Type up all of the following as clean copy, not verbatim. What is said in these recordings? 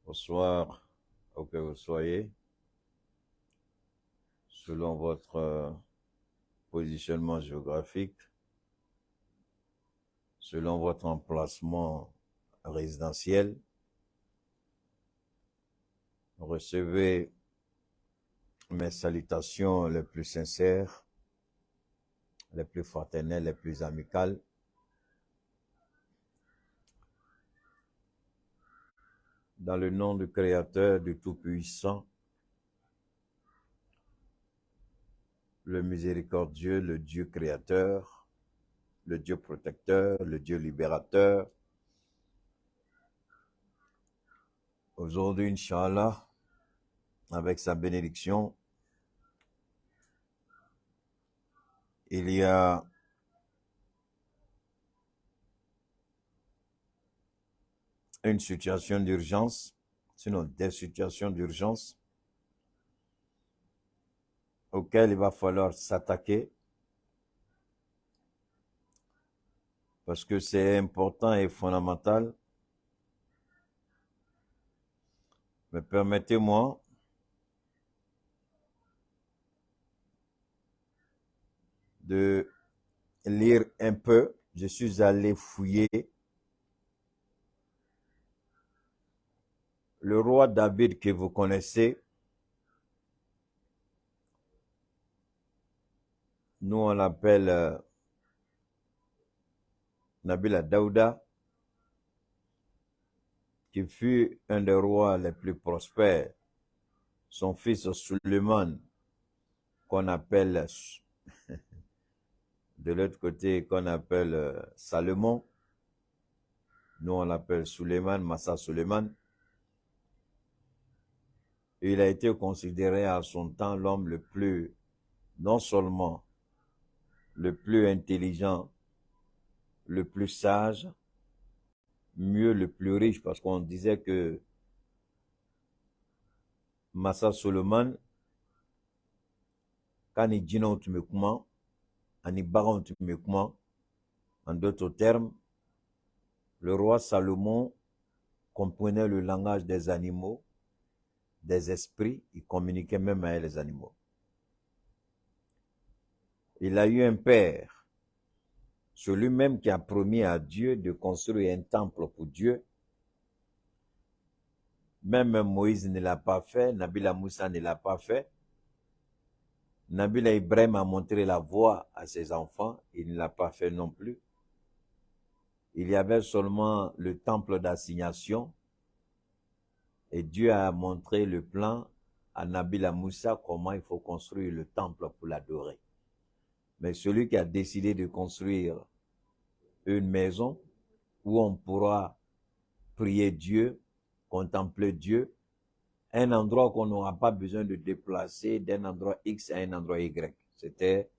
Bonsoir, où que vous soyez, selon votre positionnement géographique, selon votre emplacement résidentiel, recevez mes salutations les plus sincères, les plus fraternelles, les plus amicales. Dans le nom du Créateur, du Tout-Puissant, le miséricordieux, le Dieu créateur, le Dieu protecteur, le Dieu libérateur. Aujourd'hui, Inch'Allah, avec sa bénédiction, il y a une situation d'urgence, sinon des situations d'urgence auxquelles il va falloir s'attaquer parce que c'est important et fondamental. Mais permettez-moi de lire un peu. Je suis allé fouiller le roi David que vous connaissez. Nous, on l'appelle Nabila Daouda, qui fut un des rois les plus prospères. Son fils Suleiman, qu'on appelle de l'autre côté, qu'on appelle Salomon. Nous, on l'appelle Suleiman, Massa Suleiman. Il a été considéré à son temps l'homme le plus, non seulement le plus intelligent, le plus sage, mieux le plus riche, parce qu'on disait que Massa Suleiman, quand il dit non, tu me comment, en baron tu me comment, en d'autres termes, le roi Salomon comprenait le langage des animaux, des esprits, il communiquait même avec les animaux. Il a eu un père, celui même qui a promis à Dieu de construire un temple pour Dieu. Même Moïse ne l'a pas fait, Nabila Moussa ne l'a pas fait. Nabila Ibrahim a montré la voie à ses enfants, il ne l'a pas fait non plus. Il y avait seulement le temple d'assignation et Dieu a montré le plan à Nabila Moussa comment il faut construire le temple pour l'adorer. Mais celui qui a décidé de construire une maison où on pourra prier Dieu, contempler Dieu, un endroit qu'on n'aura pas besoin de déplacer d'un endroit X à un endroit Y. C'était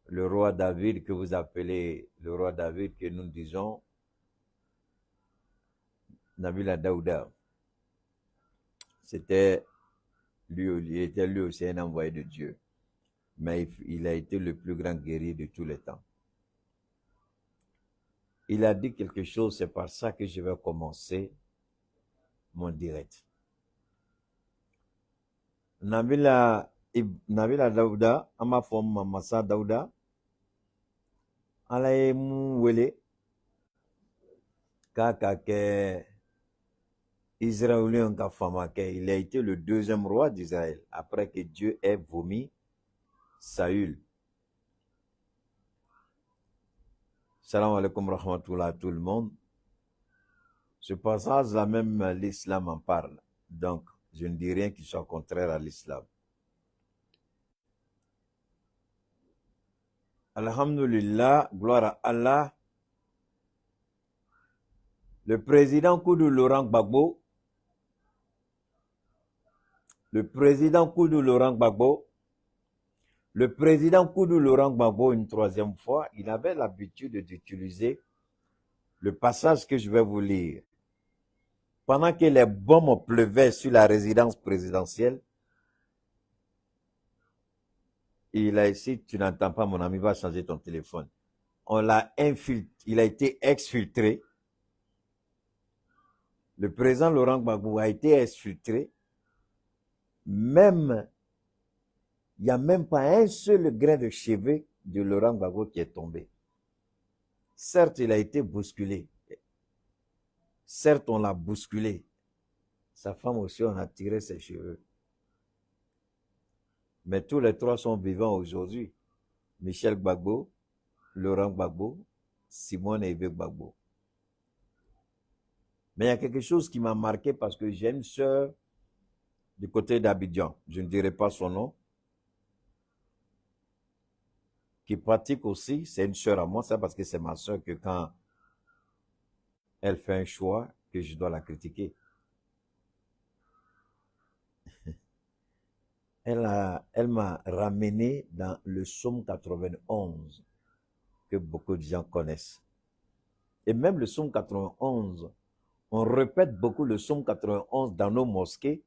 le roi David que vous appelez le roi David, que nous disons Nabila Daouda. C'était lui, il était lui aussi un envoyé de Dieu. Mais il a été le plus grand guerrier de tous les temps. Il a dit quelque chose, c'est par ça que je vais commencer mon direct. Nabila Daouda, ama fom Massa Daouda, ala ye mun wele k'a ka kɛ Israélien ka famakɛ. Il a été le deuxième roi d'Israël après que Dieu ait vomi Saül. Salam alaikum rahmatullah à tout le monde. Ce passage-là, même l'islam en parle. Donc, je ne dis rien qui soit contraire à l'islam. Alhamdulillah, gloire à Allah. Le président Koudou Laurent Gbagbo, une troisième fois, il avait l'habitude d'utiliser le passage que je vais vous lire. Pendant que les bombes pleuvaient sur la résidence présidentielle, il a ici, tu n'entends pas, mon ami, va changer ton téléphone. On l'a infiltré, il a été exfiltré Le président Laurent Gbagbo a été exfiltré. Même, il n'y a même pas un seul grain de cheveux de Laurent Gbagbo qui est tombé. Certes, il a été bousculé. Certes, on l'a bousculé. Sa femme aussi, on a tiré ses cheveux. Mais tous les trois sont vivants aujourd'hui. Michel Gbagbo, Laurent Gbagbo, Simone Eve Gbagbo. Mais il y a quelque chose qui m'a marqué parce que j'ai une sœur du côté d'Abidjan, je ne dirai pas son nom, qui pratique aussi, c'est une sœur à moi, c'est parce que c'est ma sœur que quand elle fait un choix, que je dois la critiquer. Elle m'a ramené dans le psaume 91, que beaucoup de gens connaissent. Et même le psaume 91, on répète beaucoup le psaume 91 dans nos mosquées,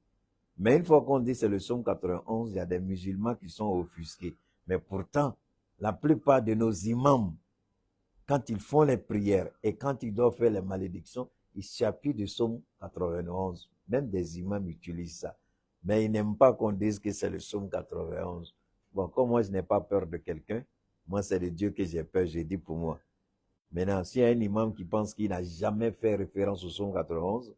mais une fois qu'on dit c'est le psaume 91, il y a des musulmans qui sont offusqués. Mais pourtant, la plupart de nos imams, quand ils font les prières et quand ils doivent faire les malédictions, ils s'appuient du psaume 91. Même des imams utilisent ça. Mais ils n'aiment pas qu'on dise que c'est le psaume 91. Bon, comme moi je n'ai pas peur de quelqu'un, moi c'est de Dieu que j'ai peur, j'ai dit pour moi. Maintenant, s'il y a un imam qui pense qu'il n'a jamais fait référence au psaume 91,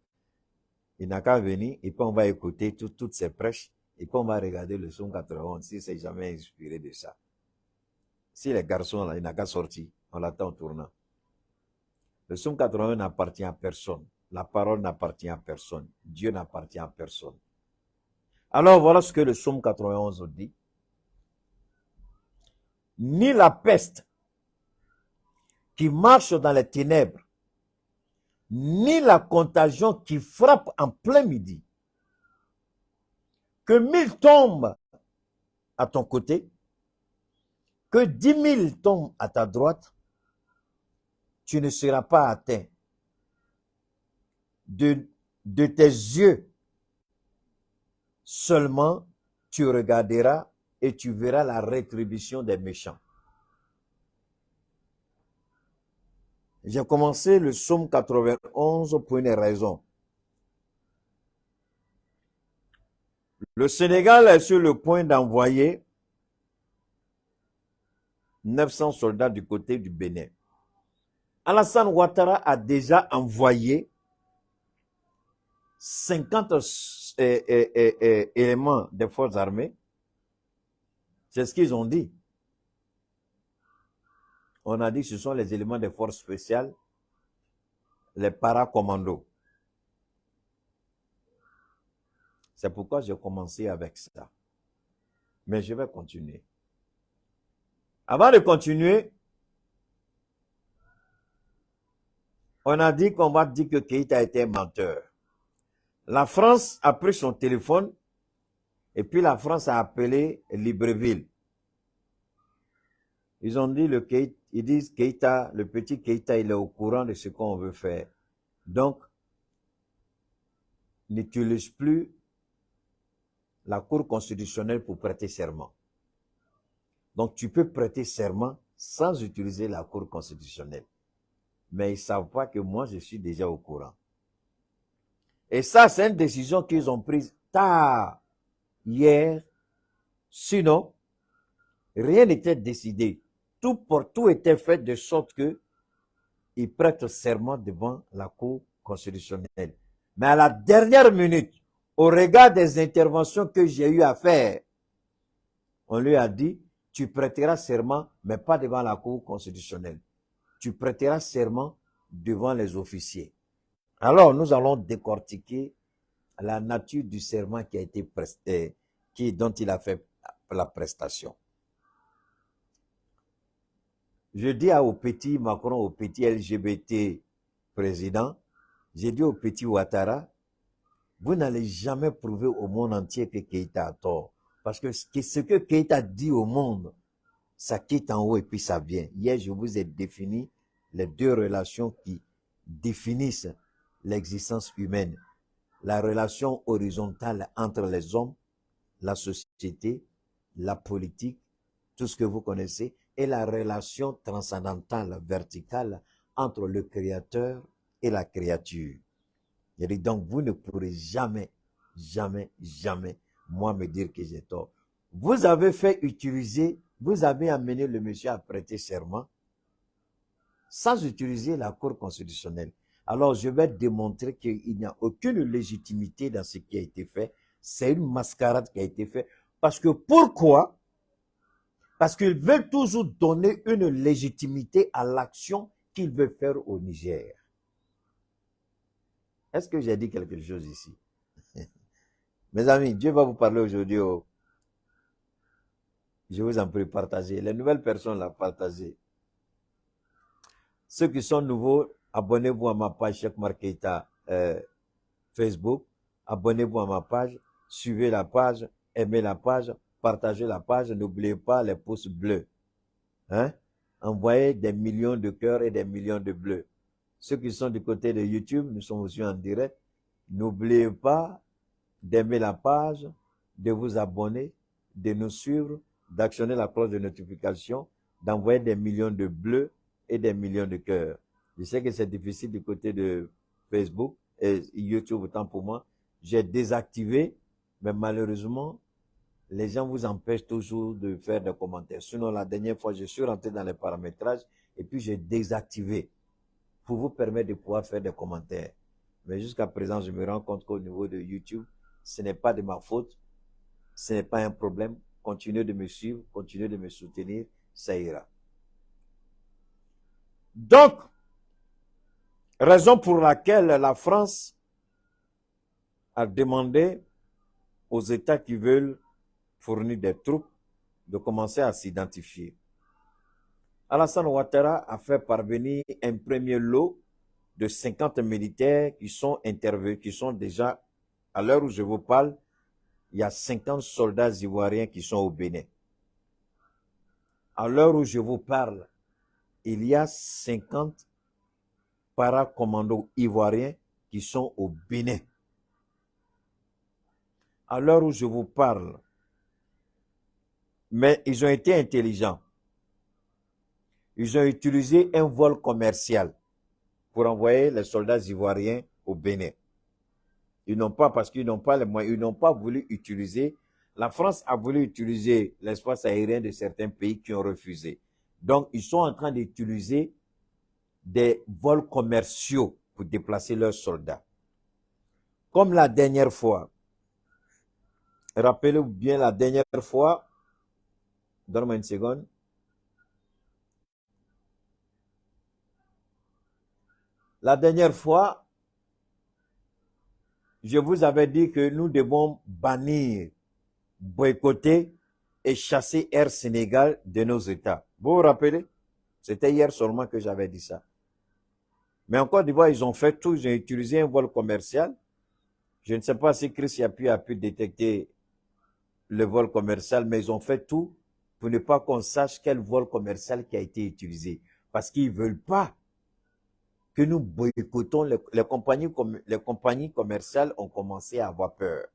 il n'a qu'à venir et puis on va écouter toutes ses prêches et puis on va regarder le psaume 91 si c'est jamais inspiré de ça. Si les garçons là, il n'a qu'à sortir, on l'attend au tournant. Le psaume 81 n'appartient à personne. La parole n'appartient à personne. Dieu n'appartient à personne. Alors voilà ce que le psaume 91 dit. Ni la peste qui marche dans les ténèbres, ni la contagion qui frappe en plein midi. Que 1000 tombent à ton côté, que 10 000 tombent à ta droite, tu ne seras pas atteint. De tes yeux seulement tu regarderas et tu verras la rétribution des méchants. J'ai commencé le psaume 91 pour une raison. Le Sénégal est sur le point d'envoyer 900 soldats du côté du Bénin. Alassane Ouattara a déjà envoyé 50 éléments des forces armées. C'est ce qu'ils ont dit. On a dit que ce sont les éléments des forces spéciales, les paracommandos. C'est pourquoi j'ai commencé avec ça. Mais je vais continuer. Avant de continuer, on a dit qu'on va dire que Keïta était menteur. La France a pris son téléphone et puis la France a appelé Libreville. Ils ont dit ils disent Keïta, le petit Keïta, il est au courant de ce qu'on veut faire. Donc, n'utilise plus la Cour constitutionnelle pour prêter serment. Donc, tu peux prêter serment sans utiliser la Cour constitutionnelle. Mais ils ne savent pas que moi, je suis déjà au courant. Et ça, c'est une décision qu'ils ont prise tard, hier. Sinon, rien n'était décidé. Tout était fait de sorte que ils prêtent serment devant la Cour constitutionnelle. Mais à la dernière minute, au regard des interventions que j'ai eu à faire, on lui a dit, tu prêteras serment, mais pas devant la Cour constitutionnelle. Tu prêteras serment devant les officiers. Alors, nous allons décortiquer la nature du serment qui a été presté, dont il a fait la prestation. Je dis au petit Macron, au petit LGBT président, j'ai dit au petit Ouattara, vous n'allez jamais prouver au monde entier que Keïta a tort. Parce que ce que Keïta dit au monde, ça quitte en haut et puis ça vient. Hier, je vous ai défini les deux relations qui définissent l'existence humaine. La relation horizontale entre les hommes, la société, la politique, tout ce que vous connaissez, et la relation transcendantale, verticale, entre le créateur et la créature. J'ai dit, donc vous ne pourrez jamais, moi me dire que j'ai tort. Vous avez fait utiliser, vous avez amené le monsieur à prêter serment sans utiliser la Cour constitutionnelle. Alors, je vais démontrer qu'il n'y a aucune légitimité dans ce qui a été fait. C'est une mascarade qui a été faite. Parce que pourquoi? Parce qu'ils veulent toujours donner une légitimité à l'action qu'ils veulent faire au Niger. Est-ce que j'ai dit quelque chose ici? Mes amis, Dieu va vous parler aujourd'hui. Oh. Je vous en prie, partagez. Les nouvelles personnes, là, partagez. Ceux qui sont nouveaux, abonnez-vous à ma page Cheikh Oumar Keïta Facebook. Abonnez-vous à ma page. Suivez la page. Aimez la page. Partagez la page. N'oubliez pas les pouces bleus. Hein? Envoyez des millions de cœurs et des millions de bleus. Ceux qui sont du côté de YouTube, nous sommes aussi en direct. N'oubliez pas d'aimer la page, de vous abonner, de nous suivre, d'actionner la cloche de notification, d'envoyer des millions de bleus et des millions de cœurs. Je sais que c'est difficile du côté de Facebook et YouTube, autant pour moi. J'ai désactivé, mais malheureusement, les gens vous empêchent toujours de faire des commentaires. Sinon, la dernière fois, je suis rentré dans les paramétrages et puis j'ai désactivé pour vous permettre de pouvoir faire des commentaires. Mais jusqu'à présent, je me rends compte qu'au niveau de YouTube, ce n'est pas de ma faute, ce n'est pas un problème. Continuez de me suivre, continuez de me soutenir, ça ira. Donc, raison pour laquelle la France a demandé aux États qui veulent fournir des troupes de commencer à s'identifier. Alassane Ouattara a fait parvenir un premier lot de 50 militaires qui sont intervenus, qui sont déjà, à l'heure où je vous parle, il y a 50 soldats ivoiriens qui sont au Bénin. À l'heure où je vous parle, il y a 50 paracommandos ivoiriens qui sont au Bénin. À l'heure où je vous parle, mais ils ont été intelligents. Ils ont utilisé un vol commercial pour envoyer les soldats ivoiriens au Bénin. Ils n'ont pas, parce qu'ils n'ont pas les moyens, ils n'ont pas voulu utiliser. La France a voulu utiliser l'espace aérien de certains pays qui ont refusé. Donc, ils sont en train d'utiliser des vols commerciaux pour déplacer leurs soldats. Comme la dernière fois, rappelez-vous bien la dernière fois, donne-moi une seconde. La dernière fois, je vous avais dit que nous devons bannir, boycotter et chasser Air Sénégal de nos États. Vous vous rappelez? C'était hier seulement que j'avais dit ça. Mais en Côte d'Ivoire, ils ont fait tout. Ils ont utilisé un vol commercial. Je ne sais pas si Chris Yapi a pu détecter le vol commercial, mais ils ont fait tout pour ne pas qu'on sache quel vol commercial qui a été utilisé. Parce qu'ils ne veulent pas que nous boycottons. Les compagnies commerciales ont commencé à avoir peur.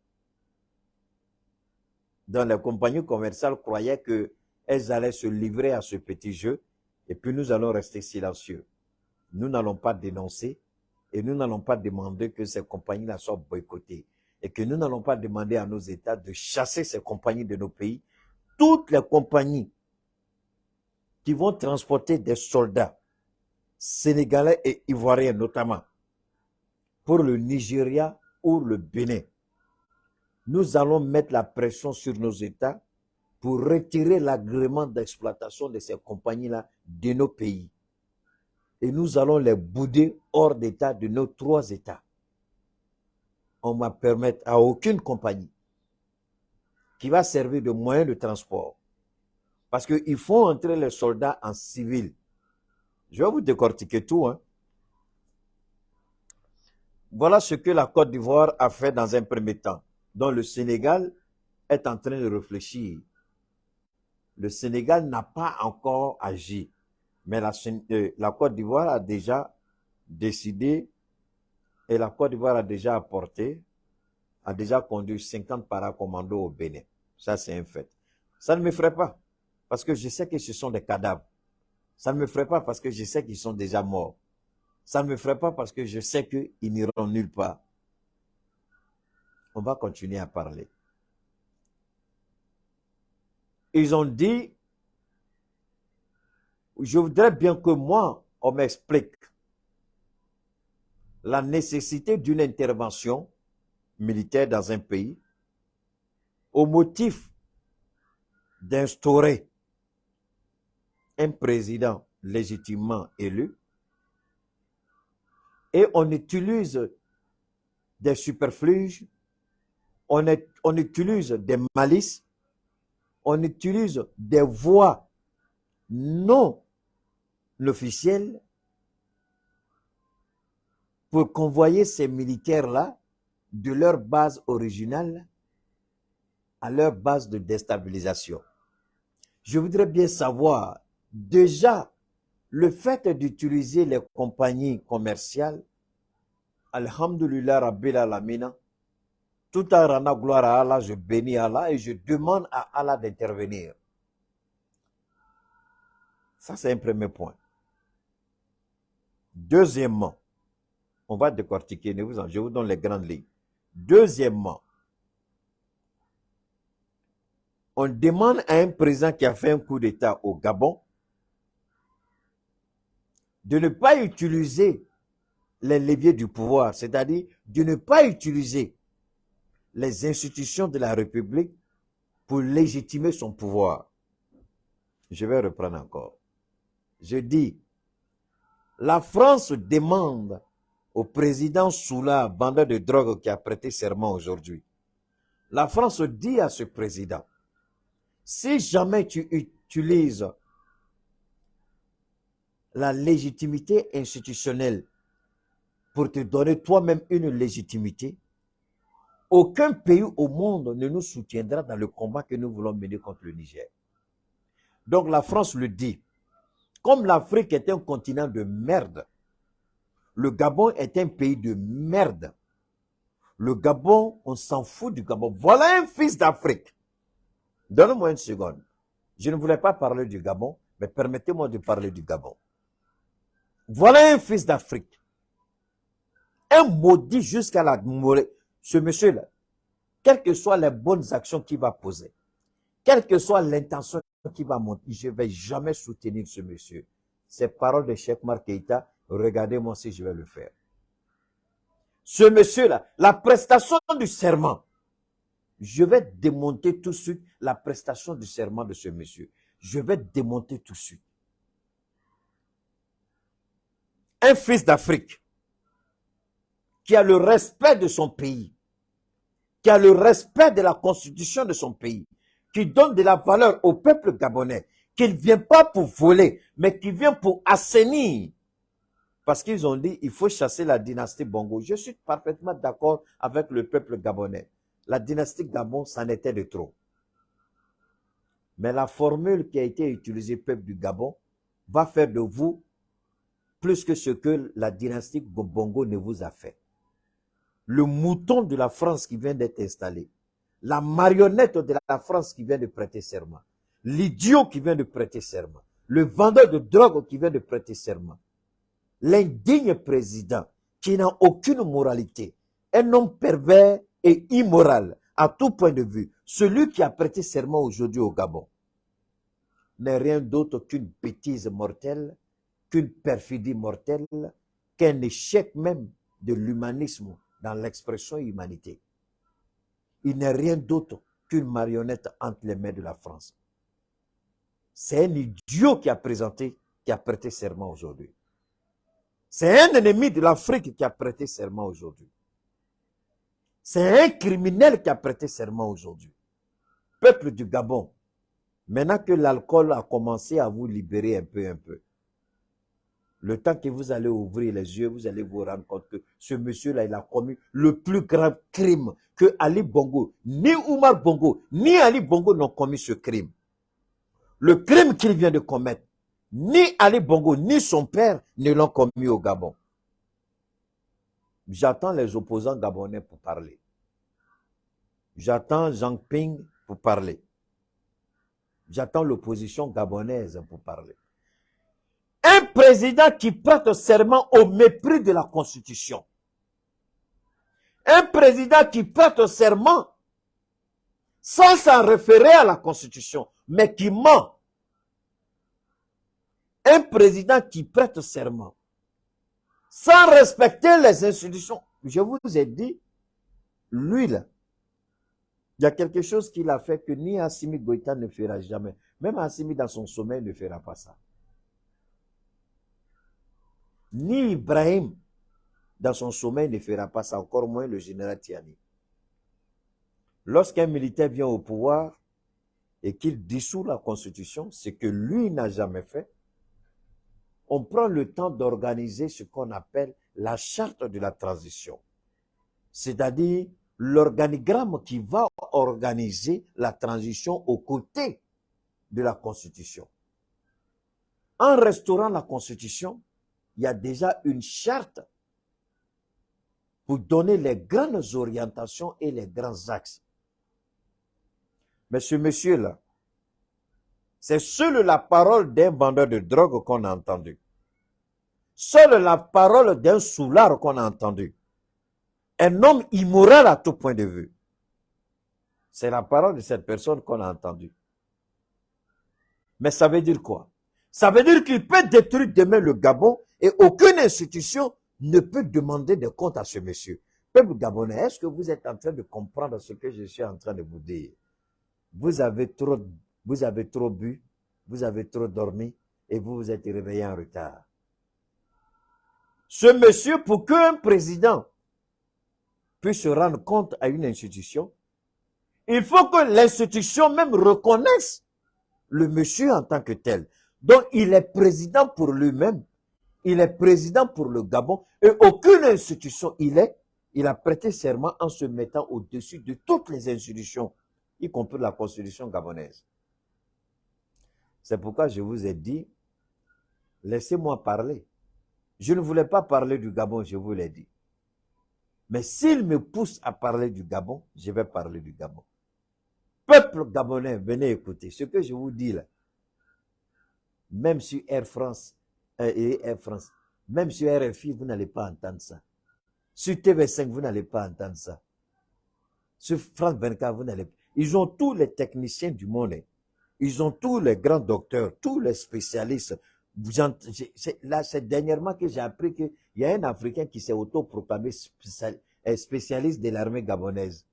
Donc les compagnies commerciales croyaient qu'elles allaient se livrer à ce petit jeu et puis nous allons rester silencieux. Nous n'allons pas dénoncer et nous n'allons pas demander que ces compagnies-là soient boycottées et que nous n'allons pas demander à nos États de chasser ces compagnies de nos pays. Toutes les compagnies qui vont transporter des soldats sénégalais et ivoiriens notamment pour le Nigeria ou le Bénin, nous allons mettre la pression sur nos États pour retirer l'agrément d'exploitation de ces compagnies-là de nos pays. Et nous allons les bouder hors d'État de nos 3 États. On ne va permettre à aucune compagnie qui va servir de moyen de transport. Parce qu'il faut entrer les soldats en civil. Je vais vous décortiquer tout. Voilà ce que la Côte d'Ivoire a fait dans un premier temps. Donc le Sénégal est en train de réfléchir. Le Sénégal n'a pas encore agi. Mais la Côte d'Ivoire a déjà décidé et la Côte d'Ivoire a déjà apporté, a déjà conduit 50 paracommandos au Bénin. Ça, c'est un fait. Ça ne me ferait pas parce que je sais que ce sont des cadavres. Ça ne me ferait pas parce que je sais qu'ils sont déjà morts. Ça ne me ferait pas parce que je sais qu'ils n'iront nulle part. On va continuer à parler. Ils ont dit, je voudrais bien que moi, on m'explique la nécessité d'une intervention militaire dans un pays au motif d'instaurer un président légitimement élu et on utilise des superfuges, on utilise des malices, on utilise des voies non officielles pour convoyer ces militaires-là de leur base originale à leur base de déstabilisation. Je voudrais bien savoir, déjà, le fait d'utiliser les compagnies commerciales, Alhamdulillah Rabbil Alamina, tout en rendant gloire à Allah, je bénis Allah et je demande à Allah d'intervenir. Ça, c'est un premier point. Deuxièmement, on va décortiquer, je vous donne les grandes lignes. Deuxièmement, on demande à un président qui a fait un coup d'État au Gabon de ne pas utiliser les leviers du pouvoir, c'est-à-dire de ne pas utiliser les institutions de la République pour légitimer son pouvoir. Je vais reprendre encore. Je dis, la France demande au président Soula, vendeur de drogue qui a prêté serment aujourd'hui. La France dit à ce président, si jamais tu utilises la légitimité institutionnelle pour te donner toi-même une légitimité, aucun pays au monde ne nous soutiendra dans le combat que nous voulons mener contre le Niger. Donc la France le dit. Comme l'Afrique est un continent de merde, le Gabon est un pays de merde. Le Gabon, on s'en fout du Gabon. Voilà un fils d'Afrique. Donne-moi une seconde. Je ne voulais pas parler du Gabon, mais permettez-moi de parler du Gabon. Voilà un fils d'Afrique. Un maudit jusqu'à la mort. Ce monsieur-là, quelles que soient les bonnes actions qu'il va poser, quelle que soit l'intention qu'il va montrer, je ne vais jamais soutenir ce monsieur. Ces paroles de Cheikh Oumar Keïta, regardez-moi si je vais le faire. Ce monsieur-là, la prestation du serment, je vais démonter tout de suite la prestation du serment de ce monsieur. Je vais démonter tout de suite. Un fils d'Afrique qui a le respect de son pays, qui a le respect de la constitution de son pays, qui donne de la valeur au peuple gabonais, qui ne vient pas pour voler, mais qui vient pour assainir. Parce qu'ils ont dit, il faut chasser la dynastie Bongo. Je suis parfaitement d'accord avec le peuple gabonais. La dynastie Gabon, c'en était de trop. Mais la formule qui a été utilisée, peuple du Gabon, va faire de vous plus que ce que la dynastie Bongo ne vous a fait. Le mouton de la France qui vient d'être installé, la marionnette de la France qui vient de prêter serment, l'idiot qui vient de prêter serment, le vendeur de drogue qui vient de prêter serment, l'indigne président qui n'a aucune moralité, un homme pervers et immoral à tout point de vue, celui qui a prêté serment aujourd'hui au Gabon, n'est rien d'autre qu'une bêtise mortelle, qu'une perfidie mortelle, qu'un échec même de l'humanisme dans l'expression humanité. Il n'est rien d'autre qu'une marionnette entre les mains de la France. C'est un idiot qui a prêté serment aujourd'hui. C'est un ennemi de l'Afrique qui a prêté serment aujourd'hui. C'est un criminel qui a prêté serment aujourd'hui. Peuple du Gabon, maintenant que l'alcool a commencé à vous libérer un peu, le temps que vous allez ouvrir les yeux, vous allez vous rendre compte que ce monsieur-là, il a commis le plus grave crime que Ali Bongo, ni Oumar Bongo, ni Ali Bongo n'ont commis ce crime. Le crime qu'il vient de commettre, ni Ali Bongo, ni son père ne l'ont commis au Gabon. J'attends les opposants gabonais pour parler. J'attends Jean Ping pour parler. J'attends l'opposition gabonaise pour parler. Un président qui prête serment au mépris de la Constitution. Un président qui prête serment sans s'en référer à la Constitution, mais qui ment. Un président qui prête serment sans respecter les institutions. Je vous ai dit, lui là, il y a quelque chose qu'il a fait que ni Assimi Goïta ne fera jamais. Même Assimi dans son sommeil ne fera pas ça. Ni Ibrahim dans son sommeil ne fera pas ça, encore moins le général Tiani. Lorsqu'un militaire vient au pouvoir et qu'il dissout la Constitution, ce que lui n'a jamais fait, on prend le temps d'organiser ce qu'on appelle la charte de la transition. C'est-à-dire l'organigramme qui va organiser la transition aux côtés de la Constitution. En restaurant la Constitution, il y a déjà une charte pour donner les grandes orientations et les grands axes. Mais ce monsieur-là, c'est seule la parole d'un vendeur de drogue qu'on a entendu. Seule la parole d'un soulard qu'on a entendu. Un homme immoral à tout point de vue. C'est la parole de cette personne qu'on a entendue. Mais ça veut dire quoi? Ça veut dire qu'il peut détruire demain le Gabon et aucune institution ne peut demander des comptes à ce monsieur. Peuple gabonais, est-ce que vous êtes en train de comprendre ce que je suis en train de vous dire? Vous avez trop bu, vous avez trop dormi et vous vous êtes réveillé en retard. Ce monsieur, pour qu'un président puisse se rendre compte à une institution, il faut que l'institution même reconnaisse le monsieur en tant que tel. Donc, il est président pour lui-même, il est président pour le Gabon, et aucune institution il a prêté serment en se mettant au-dessus de toutes les institutions, y compris la constitution gabonaise. C'est pourquoi je vous ai dit, laissez-moi parler. Je ne voulais pas parler du Gabon, je vous l'ai dit. Mais s'il me pousse à parler du Gabon, je vais parler du Gabon. Peuple gabonais, venez écouter ce que je vous dis là. Même sur Air France, même sur RFI, vous n'allez pas entendre ça. Sur TV5, vous n'allez pas entendre ça. Sur France 24, vous n'allez pas. Ils ont tous les techniciens du monde. Ils ont tous les grands docteurs, tous les spécialistes. Là, c'est dernièrement que j'ai appris qu'il y a un Africain qui s'est autoproclamé spécialiste de l'armée gabonaise.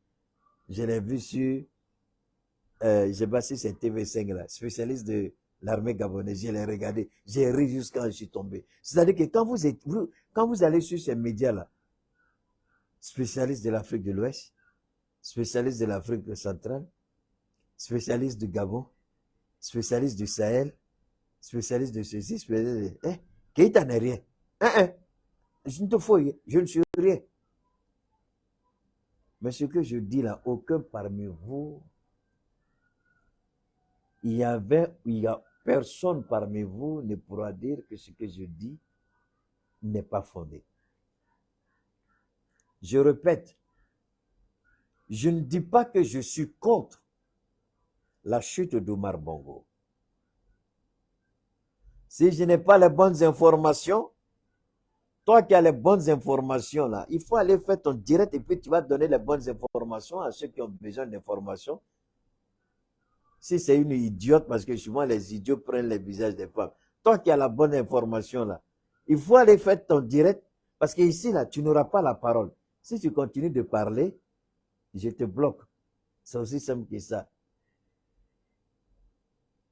Je l'ai vu sur, je sais pas si c'est TV5 là, spécialiste de l'armée gabonaise. Je l'ai regardé, j'ai ri jusqu'à je suis tombé. C'est-à-dire que quand vous allez sur ces médias-là, spécialiste de l'Afrique de l'Ouest, spécialiste de l'Afrique centrale, spécialiste du Gabon, spécialiste du Sahel, spécialiste de ceci, spécialiste de... Keïta n'est rien. Je ne te fous, je ne suis rien. Mais ce que je dis là, aucun parmi vous, il y a personne parmi vous ne pourra dire que ce que je dis n'est pas fondé. Je répète, je ne dis pas que je suis contre la chute d'Omar Bongo. Si je n'ai pas les bonnes informations, toi qui as les bonnes informations là, il faut aller faire ton direct et puis tu vas donner les bonnes informations à ceux qui ont besoin d'informations. Si c'est une idiote, parce que souvent les idiots prennent les visages des femmes. Toi qui as la bonne information là, il faut aller faire ton direct parce que ici là, tu n'auras pas la parole. Si tu continues de parler, je te bloque. C'est aussi simple que ça.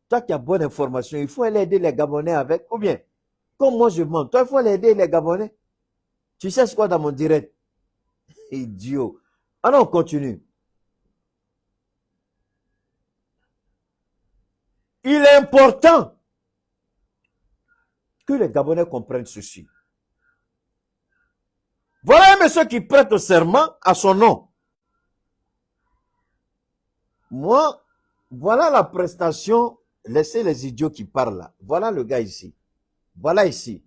Toi qui as bonne information, il faut aller aider les Gabonais avec, ou bien, comme moi je mens, toi il faut aller aider les Gabonais. Tu cherches quoi dans mon direct? Idiot. Alors on continue. Il est important que les Gabonais comprennent ceci. Voilà un monsieur qui prête serment à son nom. Moi, voilà la prestation. Laissez les idiots qui parlent là. Voilà le gars ici. Voilà ici.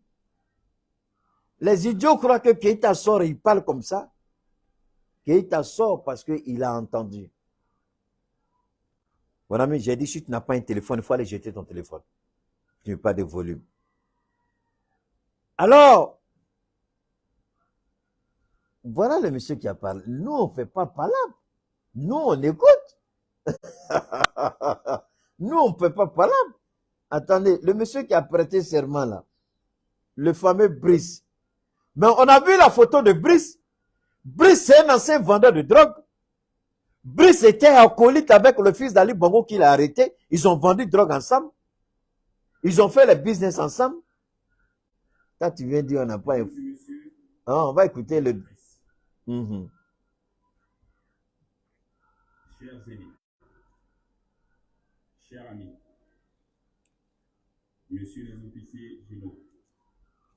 Les idiots croient que Keïta sort et il parle comme ça. Keïta sort parce qu'il a entendu. Mon ami, j'ai dit, si tu n'as pas un téléphone, il faut aller jeter ton téléphone. Tu n'as pas de volume. Alors, Voilà le monsieur qui a parlé. Nous, on ne fait pas palabre. Nous, on écoute. Nous, on ne fait pas palabre. Attendez, le monsieur qui a prêté serment là, le fameux Brice. Mais on a vu la photo de Brice. Brice, c'est un ancien vendeur de drogue. Brice était acolyte avec le fils d'Ali Bongo qu'il a arrêté. Ils ont vendu drogue ensemble. Ils ont fait le business ensemble. Quand tu viens dire on n'a pas... Ah, on va écouter le... Chers amis, chers amis, messieurs les officiers généraux.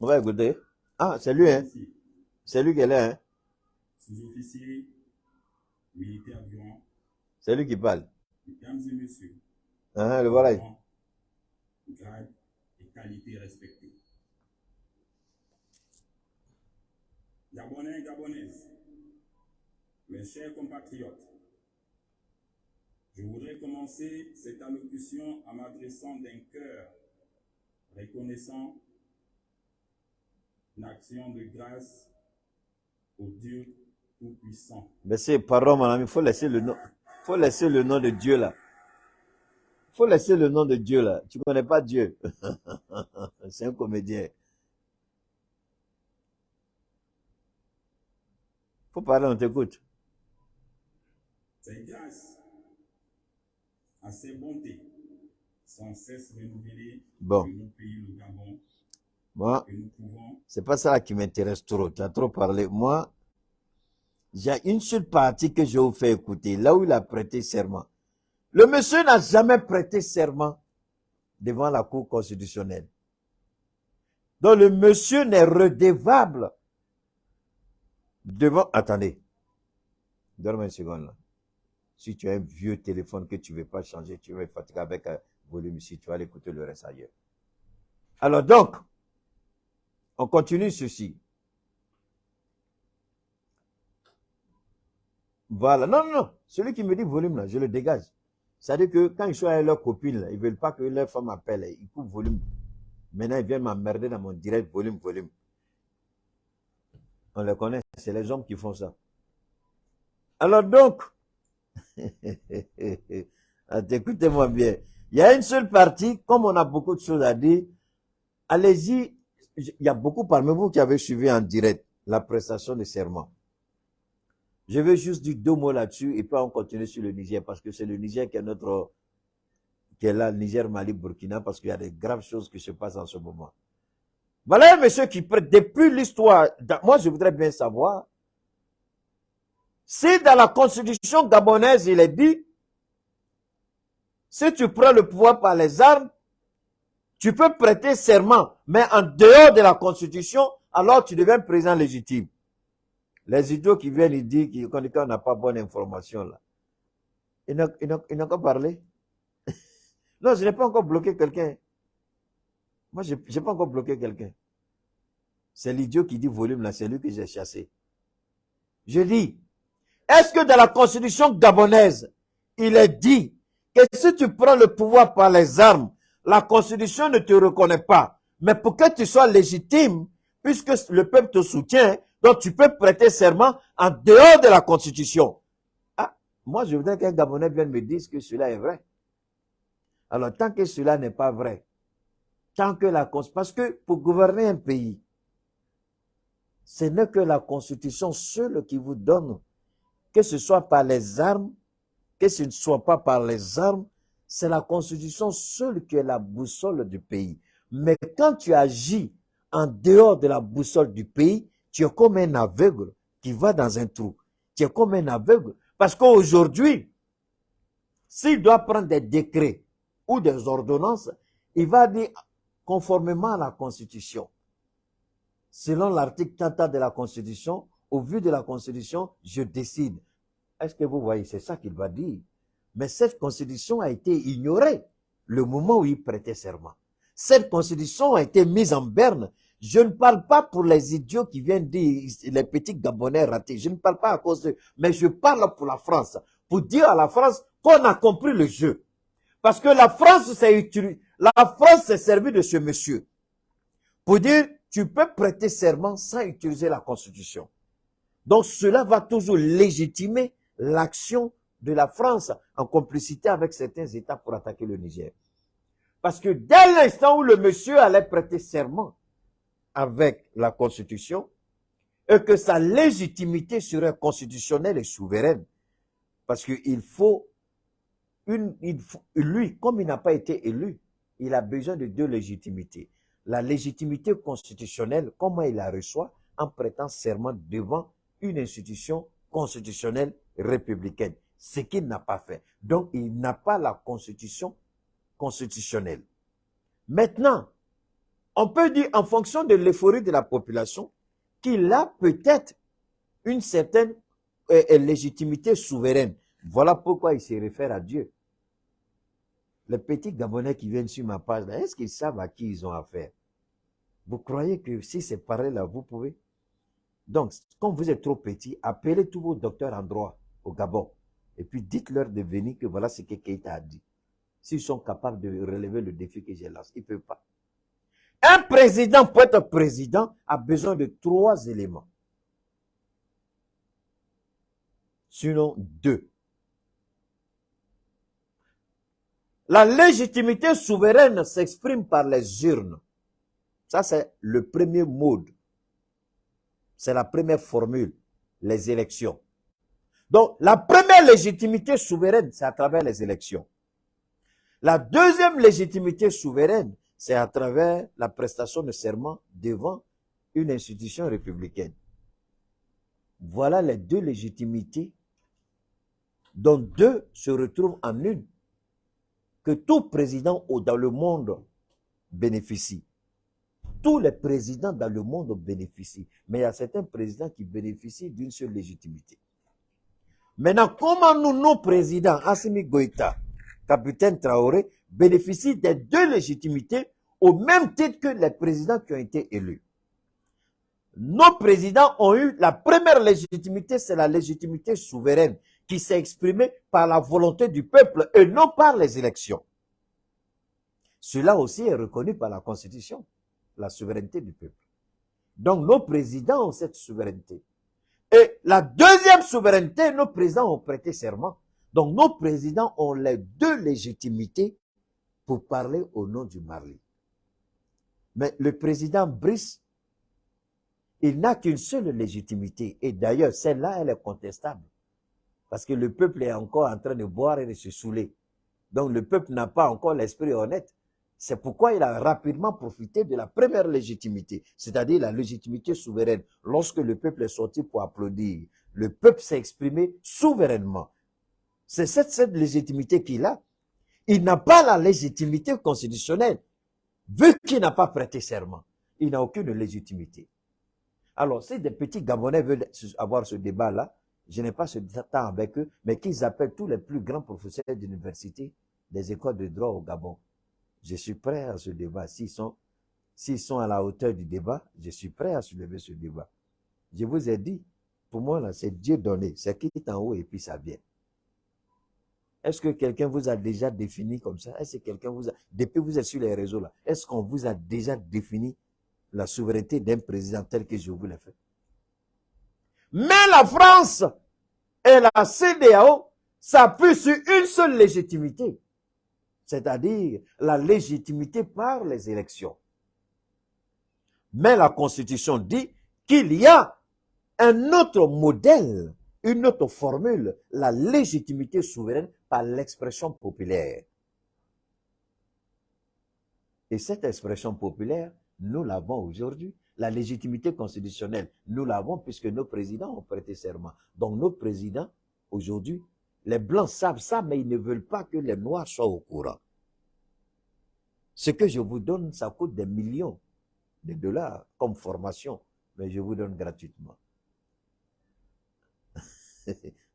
On va écouter. Ah, c'est lui, hein? C'est lui qui est là, hein? Sous-officiers, militaires durant. C'est lui qui parle. Mesdames et messieurs. Ah, le voilà. Grade et qualité respectée. Gabonais et Gabonaises, mes chers compatriotes, je voudrais commencer cette allocution en m'adressant d'un cœur reconnaissant l'action de grâce au Dieu Tout-Puissant. Mais c'est, pardon, mon ami, il faut laisser le nom. Faut laisser le nom de Dieu là. Faut laisser le nom de Dieu là. Tu connais pas Dieu. C'est un comédien. Faut parler, on t'écoute. C'est grâce à ses bontés sans cesse renouvelées Bon. que nous pays le Gabon. Moi, Que nous pouvons. c'est pas ça qui m'intéresse trop. Tu as trop parlé. Moi, j'ai une seule partie que je vous fais écouter. Là où il a prêté serment. Le monsieur n'a jamais prêté serment devant la Cour constitutionnelle. Donc le monsieur n'est redevable devant... Attendez. Donne-moi une seconde là. Si tu as un vieux téléphone que tu ne veux pas changer, tu vas être fatigué avec un volume ici, tu vas l'écouter le reste ailleurs. Alors donc, on continue ceci. Voilà. Non, non, non. Celui qui me dit volume là, je le dégage. C'est-à-dire que quand ils sont avec leurs copines, là, ils ne veulent pas que leur femme appelle. Ils coupent volume. Maintenant, ils viennent m'emmerder dans mon direct volume, volume. On les connaît. C'est les hommes qui font ça. Alors donc, écoutez-moi bien. Il y a une seule partie, comme on a beaucoup de choses à dire, allez-y. Il y a beaucoup parmi vous qui avez suivi en direct la prestation de serment. Je vais juste dire 2 mots là-dessus et puis on continue sur le Niger parce que c'est le Niger qui est là, Niger, Mali, Burkina, parce qu'il y a des graves choses qui se passent en ce moment. Voilà un monsieur qui prête depuis l'histoire. Moi, je voudrais bien savoir si dans la constitution gabonaise, il est dit, si tu prends le pouvoir par les armes, tu peux prêter serment, mais en dehors de la constitution, alors tu deviens président légitime. Les idiots qui viennent, ils disent qu'on n'a pas bonne information là. Ils n'ont qu'à parler. Non, je n'ai pas encore bloqué quelqu'un. Moi, je n'ai pas encore bloqué quelqu'un. C'est l'idiot qui dit volume là, c'est lui que j'ai chassé. Je dis, est-ce que dans la constitution gabonaise, il est dit que si tu prends le pouvoir par les armes, la constitution ne te reconnaît pas. Mais pour que tu sois légitime, puisque le peuple te soutient, donc tu peux prêter serment en dehors de la constitution. Ah, moi je voudrais qu'un Gabonais vienne me dire que cela est vrai. Alors tant que cela n'est pas vrai, tant que la constitution, parce que pour gouverner un pays, ce n'est que la constitution seule qui vous donne, que ce soit par les armes, que ce ne soit pas par les armes, c'est la constitution seule qui est la boussole du pays. Mais quand tu agis en dehors de la boussole du pays, tu es comme un aveugle qui va dans un trou. Tu es comme un aveugle. Parce qu'aujourd'hui, s'il doit prendre des décrets ou des ordonnances, il va dire conformément à la Constitution. Selon l'article 30 de la Constitution, au vu de la Constitution, je décide. Est-ce que vous voyez, c'est ça qu'il va dire. Mais cette Constitution a été ignorée le moment où il prêtait serment. Cette Constitution a été mise en berne. Je ne parle pas pour les idiots qui viennent dire les petits Gabonais ratés. Je ne parle pas à cause d'eux, mais je parle pour la France. Pour dire à la France qu'on a compris le jeu. Parce que la France s'est servie de ce monsieur. Pour dire, tu peux prêter serment sans utiliser la Constitution. Donc cela va toujours légitimer l'action de la France en complicité avec certains États pour attaquer le Niger. Parce que dès l'instant où le monsieur allait prêter serment avec la Constitution, et que sa légitimité serait constitutionnelle et souveraine, parce qu'il faut, lui, comme il n'a pas été élu, il a besoin de deux légitimités. La légitimité constitutionnelle, comment il la reçoit? En prêtant serment devant une institution constitutionnelle républicaine, ce qu'il n'a pas fait. Donc, il n'a pas la constitution constitutionnelle. Maintenant, on peut dire en fonction de l'euphorie de la population qu'il a peut-être une certaine légitimité souveraine. Voilà pourquoi il se réfère à Dieu. Les petits Gabonais qui viennent sur ma page, est-ce qu'ils savent à qui ils ont affaire? Vous croyez que si c'est pareil là, vous pouvez? Donc, quand vous êtes trop petit, appelez tous vos docteurs en droit au Gabon. Et puis dites-leur de venir que voilà ce que Keïta a dit. S'ils sont capables de relever le défi que j'ai lancé, ils ne peuvent pas. Un président, pour être président, a besoin de 3 éléments. Sinon 2. La légitimité souveraine s'exprime par les urnes. Ça, c'est le premier mode. C'est la première formule, les élections. Donc, la première légitimité souveraine, c'est à travers les élections. La deuxième légitimité souveraine, c'est à travers la prestation de serment devant une institution républicaine. Voilà les 2 légitimités, dont 2 se retrouvent en une, que tout président dans le monde bénéficie. Tous les présidents dans le monde bénéficient, mais il y a certains présidents qui bénéficient d'une seule légitimité. Maintenant, comment nos présidents, Assimi Goïta, capitaine Traoré, bénéficient des 2 légitimités au même titre que les présidents qui ont été élus? Nos présidents ont eu la première légitimité, c'est la légitimité souveraine qui s'est exprimée par la volonté du peuple et non par les élections. Cela aussi est reconnu par la Constitution, la souveraineté du peuple. Donc nos présidents ont cette souveraineté. Et la deuxième souveraineté, nos présidents ont prêté serment. Donc nos présidents ont les 2 légitimités pour parler au nom du Mali. Mais le président Brice, il n'a qu'une seule légitimité. Et d'ailleurs, celle-là, elle est contestable. Parce que le peuple est encore en train de boire et de se saouler. Donc le peuple n'a pas encore l'esprit honnête. C'est pourquoi il a rapidement profité de la première légitimité, c'est-à-dire la légitimité souveraine. Lorsque le peuple est sorti pour applaudir, le peuple s'est exprimé souverainement. C'est cette légitimité qu'il a. Il n'a pas la légitimité constitutionnelle. Vu qu'il n'a pas prêté serment, il n'a aucune légitimité. Alors, si des petits Gabonais veulent avoir ce débat-là, je n'ai pas ce temps avec eux, mais qu'ils appellent tous les plus grands professeurs d'université, des écoles de droit au Gabon. Je suis prêt à ce débat. S'ils sont à la hauteur du débat, je suis prêt à soulever ce débat. Je vous ai dit, pour moi, là, c'est Dieu donné. C'est qui est en haut et puis ça vient. Est-ce que quelqu'un vous a déjà défini comme ça? Est-ce que quelqu'un vous a, depuis que vous êtes sur les réseaux là, est-ce qu'on vous a déjà défini la souveraineté d'un président tel que je vous l'ai fait? Mais la France et la CEDEAO s'appuient sur une seule légitimité, c'est-à-dire la légitimité par les élections. Mais la Constitution dit qu'il y a un autre modèle, une autre formule, la légitimité souveraine par l'expression populaire. Et cette expression populaire, nous l'avons aujourd'hui. La légitimité constitutionnelle, nous l'avons puisque nos présidents ont prêté serment. Donc nos présidents, aujourd'hui, les Blancs savent ça, mais ils ne veulent pas que les Noirs soient au courant. Ce que je vous donne, ça coûte des millions de dollars comme formation, mais je vous donne gratuitement.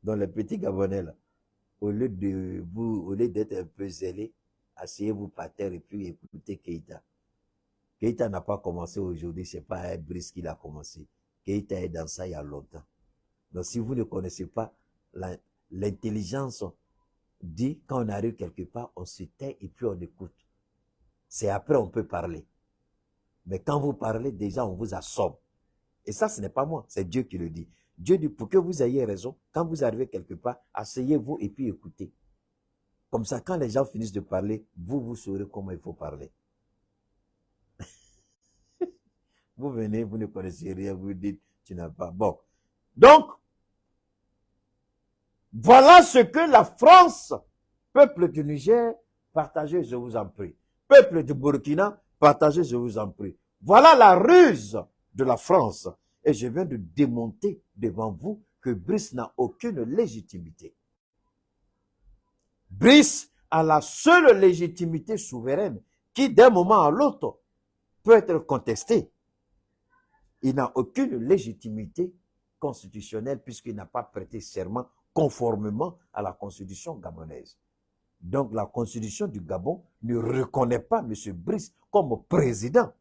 Donc les petits Gabonais, là, au lieu d'être un peu zélés, asseyez-vous par terre et puis écoutez Keïta. Keïta n'a pas commencé aujourd'hui, c'est pas un Brice qui l'a commencé. Keïta est dans ça il y a longtemps. Donc si vous ne connaissez pas, l'intelligence dit quand on arrive quelque part, on se tait et puis on écoute. C'est après on peut parler. Mais quand vous parlez, déjà on vous assomme. Et ça, ce n'est pas moi, c'est Dieu qui le dit. Dieu dit, pour que vous ayez raison, quand vous arrivez quelque part, asseyez-vous et puis écoutez. Comme ça, quand les gens finissent de parler, vous saurez comment il faut parler. Vous venez, vous ne connaissez rien, vous dites, tu n'as pas. Bon. Donc, voilà ce que la France, peuple du Niger, partagez, je vous en prie. Peuple du Burkina, partagez, je vous en prie. Voilà la ruse de la France. Et je viens de démonter devant vous que Brice n'a aucune légitimité. Brice a la seule légitimité souveraine qui, d'un moment à l'autre, peut être contestée. Il n'a aucune légitimité constitutionnelle puisqu'il n'a pas prêté serment conformément à la constitution gabonaise. Donc la constitution du Gabon ne reconnaît pas M. Brice comme président.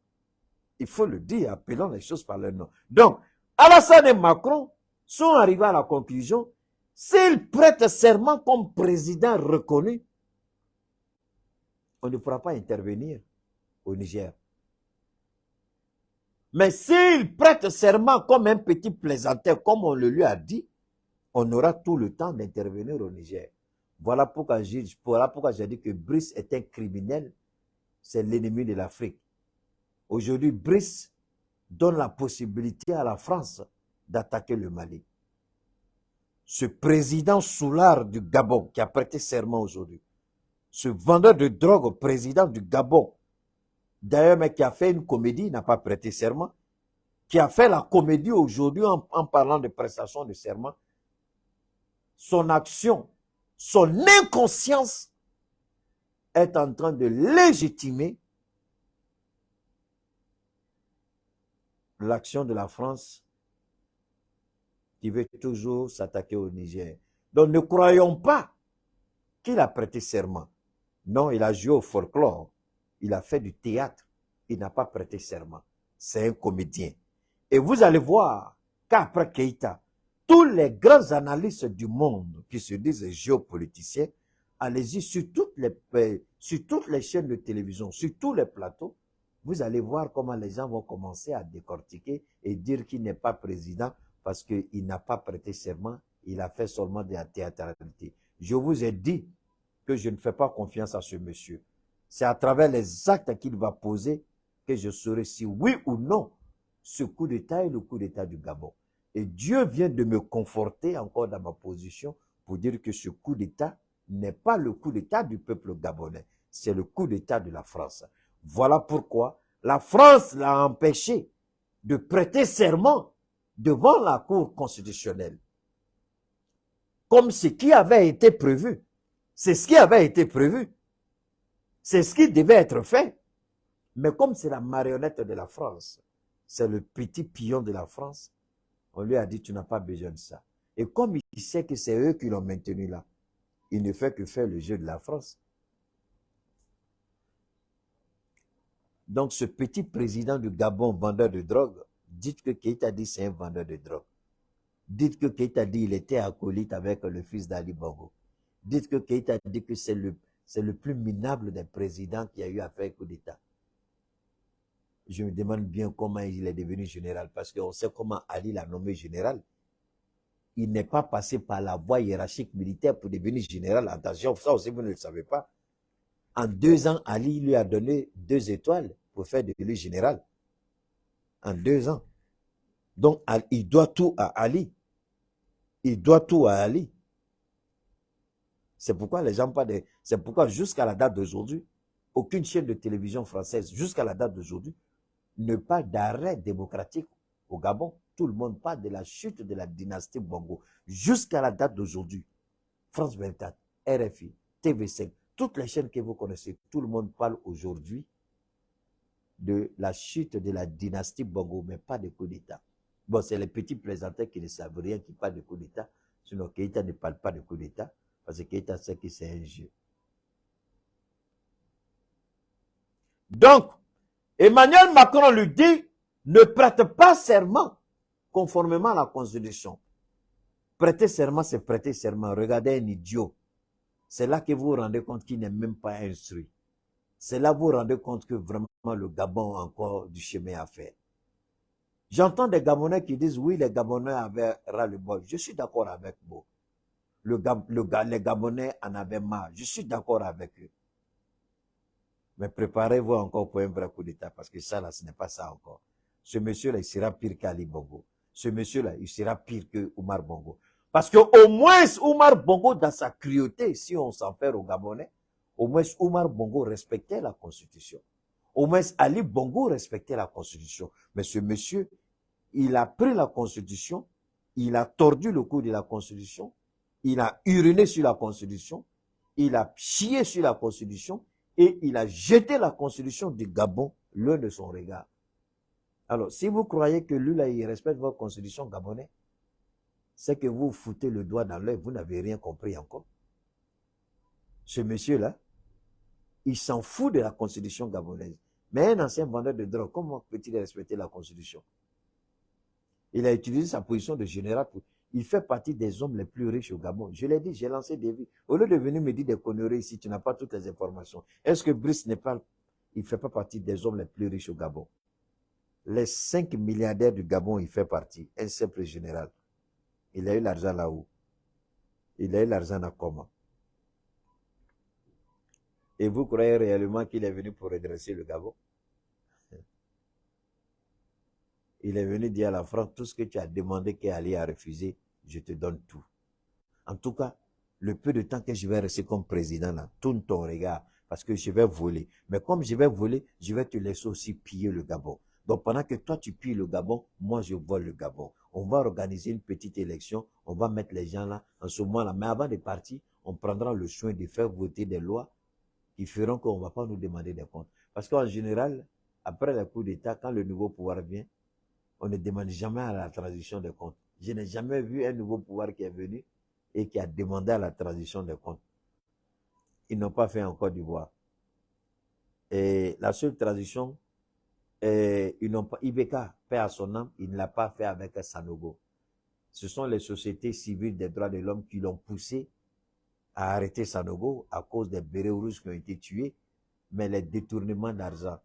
Il faut le dire, appelons les choses par leur nom. Donc, Alassane et Macron sont arrivés à la conclusion, s'ils prêtent serment comme président reconnu, on ne pourra pas intervenir au Niger. Mais s'il prête serment comme un petit plaisanteur, comme on le lui a dit, on aura tout le temps d'intervenir au Niger. Voilà pourquoi j'ai dit que Brice est un criminel, c'est l'ennemi de l'Afrique. Aujourd'hui, Brice donne la possibilité à la France d'attaquer le Mali. Ce président soulard du Gabon qui a prêté serment aujourd'hui, ce vendeur de drogue au président du Gabon, d'ailleurs, mais qui a fait une comédie, n'a pas prêté serment, qui a fait la comédie aujourd'hui en parlant de prestation de serment, son action, son inconscience est en train de légitimer l'action de la France qui veut toujours s'attaquer au Niger. Donc ne croyons pas qu'il a prêté serment. Non, il a joué au folklore. Il a fait du théâtre. Il n'a pas prêté serment. C'est un comédien. Et vous allez voir qu'après Keïta, tous les grands analystes du monde qui se disent géopoliticiens, allez-y sur toutes les chaînes de télévision, sur tous les plateaux, vous allez voir comment les gens vont commencer à décortiquer et dire qu'il n'est pas président parce qu'il n'a pas prêté serment, il a fait seulement de la théâtralité. Je vous ai dit que je ne fais pas confiance à ce monsieur. C'est à travers les actes qu'il va poser que je saurai si oui ou non ce coup d'État est le coup d'État du Gabon. Et Dieu vient de me conforter encore dans ma position pour dire que ce coup d'État n'est pas le coup d'État du peuple gabonais, c'est le coup d'État de la France. Voilà pourquoi la France l'a empêché de prêter serment devant la Cour constitutionnelle. Comme ce qui avait été prévu. C'est ce qui avait été prévu. C'est ce qui devait être fait. Mais comme c'est la marionnette de la France, c'est le petit pion de la France, on lui a dit, tu n'as pas besoin de ça. Et comme il sait que c'est eux qui l'ont maintenu là, il ne fait que faire le jeu de la France. Donc ce petit président du Gabon, vendeur de drogue, dites que Keïta dit c'est un vendeur de drogue. Dites que Keïta dit il était acolyte avec le fils d'Ali Bongo. Dites que Keïta dit que c'est le plus minable des présidents qui a eu à faire coup d'État. Je me demande bien comment il est devenu général, parce qu'on sait comment Ali l'a nommé général. Il n'est pas passé par la voie hiérarchique militaire pour devenir général. Attention, ça aussi vous ne le savez pas. En 2 ans, Ali lui a donné 2 étoiles pour faire de lui général. En 2 ans. Donc, il doit tout à Ali. Il doit tout à Ali. C'est pourquoi les gens parlent de... C'est pourquoi jusqu'à la date d'aujourd'hui, aucune chaîne de télévision française, jusqu'à la date d'aujourd'hui, ne parle d'arrêt démocratique au Gabon. Tout le monde parle de la chute de la dynastie Bongo. Jusqu'à la date d'aujourd'hui, France 24, RFI, TV5, toutes les chaînes que vous connaissez, tout le monde parle aujourd'hui de la chute de la dynastie Bongo, mais pas de coup d'État. Bon, c'est les petits plaisantins qui ne savent rien qui parlent de coup d'État. Sinon, Keïta ne parle pas de coup d'État, parce que Keïta sait que c'est un jeu. Donc, Emmanuel Macron lui dit, ne prête pas serment conformément à la Constitution. Prêter serment, c'est prêter serment. Regardez un idiot. C'est là que vous vous rendez compte qu'il n'est même pas instruit. C'est là que vous vous rendez compte que vraiment le Gabon a encore du chemin à faire. J'entends des Gabonais qui disent, oui, les Gabonais avaient ras-le-bol. Je suis d'accord avec vous. Les Gabonais en avaient marre. Je suis d'accord avec eux. Mais préparez-vous encore pour un vrai coup d'État, parce que ça, là, ce n'est pas ça encore. Ce monsieur-là, il sera pire qu'Ali Bongo. Ce monsieur-là, il sera pire que Oumar Bongo. Parce que au moins, Oumar Bongo, dans sa cruauté, si on s'en fait aux Gabonais, au moins, Oumar Bongo respectait la Constitution. Au moins, Ali Bongo respectait la Constitution. Mais ce monsieur, il a pris la Constitution, il a tordu le cou de la Constitution, il a uriné sur la Constitution, il a chié sur la Constitution, et il a jeté la Constitution du Gabon loin de son regard. Alors, si vous croyez que lui, là, il respecte votre Constitution gabonaise, c'est que vous foutez le doigt dans l'œil, vous n'avez rien compris encore. Ce monsieur-là, il s'en fout de la Constitution gabonaise. Mais un ancien vendeur de drogue, comment peut-il respecter la Constitution? Il a utilisé sa position de général. Il fait partie des hommes les plus riches au Gabon. Je l'ai dit, j'ai lancé des vies. Au lieu de venir me dire des conneries ici, tu n'as pas toutes les informations. Est-ce que Brice n'est pas, il fait pas partie des hommes les plus riches au Gabon? Les 5 milliardaires du Gabon, il fait partie. Un simple général. Il a eu l'argent là-haut. Il a eu l'argent à comment? Et vous croyez réellement qu'il est venu pour redresser le Gabon? Il est venu dire à la France, tout ce que tu as demandé qu'Ali a refusé, je te donne tout. En tout cas, le peu de temps que je vais rester comme président là, tourne ton regard, parce que je vais voler. Mais comme je vais voler, je vais te laisser aussi piller le Gabon. Donc pendant que toi tu pilles le Gabon, moi je vole le Gabon. On va organiser une petite élection, on va mettre les gens là, en ce moment-là. Mais avant de partir, on prendra le soin de faire voter des lois qui feront qu'on ne va pas nous demander des comptes. Parce qu'en général, après le coup d'État, quand le nouveau pouvoir vient, on ne demande jamais à la transition des comptes. Je n'ai jamais vu un nouveau pouvoir qui est venu et qui a demandé à la transition des comptes. Ils n'ont pas fait en Côte d'Ivoire. Et la seule transition, ils n'ont pas, IBK, paix à son âme, il ne l'a pas fait avec Sanogo. Ce sont les sociétés civiles des droits de l'homme qui l'ont poussé à arrêter Sanogo à cause des bérets rouges qui ont été tués, mais les détournements d'argent,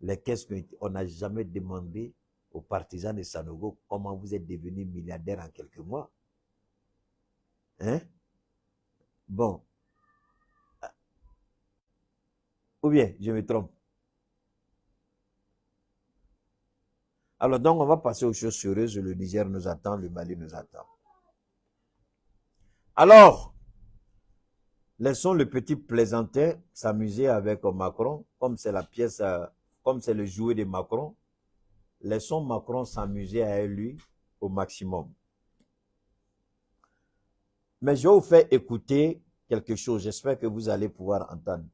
les caisses on n'a jamais demandé aux partisans de Sanogo comment vous êtes devenus milliardaires en quelques mois. Hein? Bon. Ou bien, je me trompe. Alors donc, on va passer aux choses sérieuses. Le Niger nous attend, le Mali nous attend. Alors, laissons le petit plaisantin s'amuser avec Macron, comme c'est la pièce, comme c'est le jouet de Macron. Laissons Macron s'amuser avec lui au maximum. Mais je vais vous faire écouter quelque chose. J'espère que vous allez pouvoir entendre.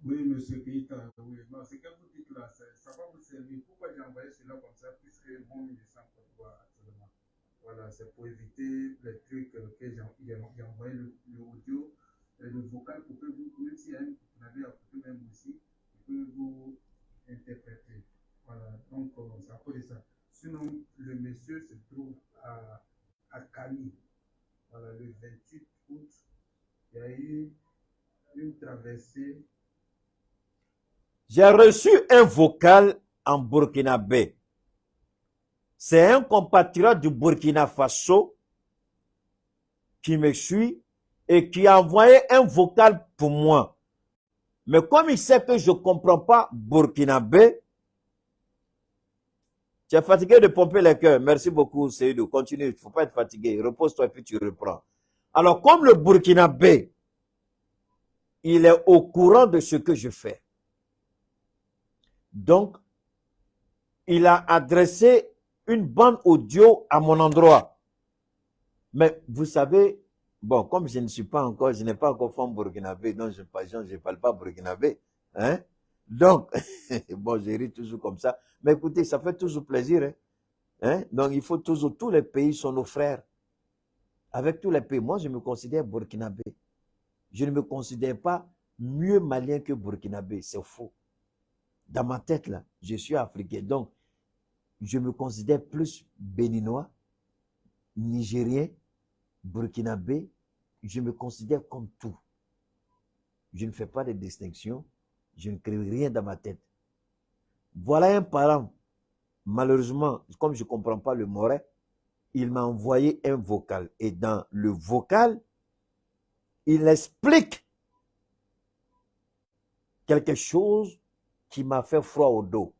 Oui, monsieur Keita, oui. Non, c'est que vous dites là, ça va vous servir. Pourquoi j'ai envoyé cela comme ça? Puisque mon ministre en Côte d'Ivoire actuellement. Voilà, c'est pour éviter les trucs que j'ai envoyé l'audio, le vocal pour que vous, même si vous avez écouté même aussi, que vous interprétez. Voilà, donc c'est à cause de ça. Sinon, le monsieur se trouve à Cali. Voilà, le 28 août, il y a eu une traversée. J'ai reçu un vocal en burkinabé. C'est un compatriote du Burkina Faso qui me suit et qui a envoyé un vocal pour moi. Mais comme il sait que je ne comprends pas burkinabé, tu es fatigué de pomper les cœurs. Merci beaucoup, Seydou. Continue, il ne faut pas être fatigué. Repose-toi et puis tu reprends. Alors, comme le burkinabé, il est au courant de ce que je fais. Donc, il a adressé une bande audio à mon endroit. Mais vous savez, bon, comme je ne suis pas encore, je n'ai pas encore fait burkinabé, donc je ne parle pas burkinabé. Hein? Donc, bon, je ris toujours comme ça. Mais écoutez, ça fait toujours plaisir. Hein? Hein? Donc, il faut toujours, tous les pays sont nos frères. Avec tous les pays, moi, je me considère burkinabé. Je ne me considère pas mieux malien que burkinabé. C'est faux. Dans ma tête, là, je suis africain. Donc, je me considère plus béninois, nigérien, burkinabé. Je me considère comme tout. Je ne fais pas de distinction. Je ne crée rien dans ma tête. Voilà un parent Malheureusement, comme je ne comprends pas le moré, il m'a envoyé un vocal. Et dans le vocal, il explique quelque chose qui m'a fait froid au dos.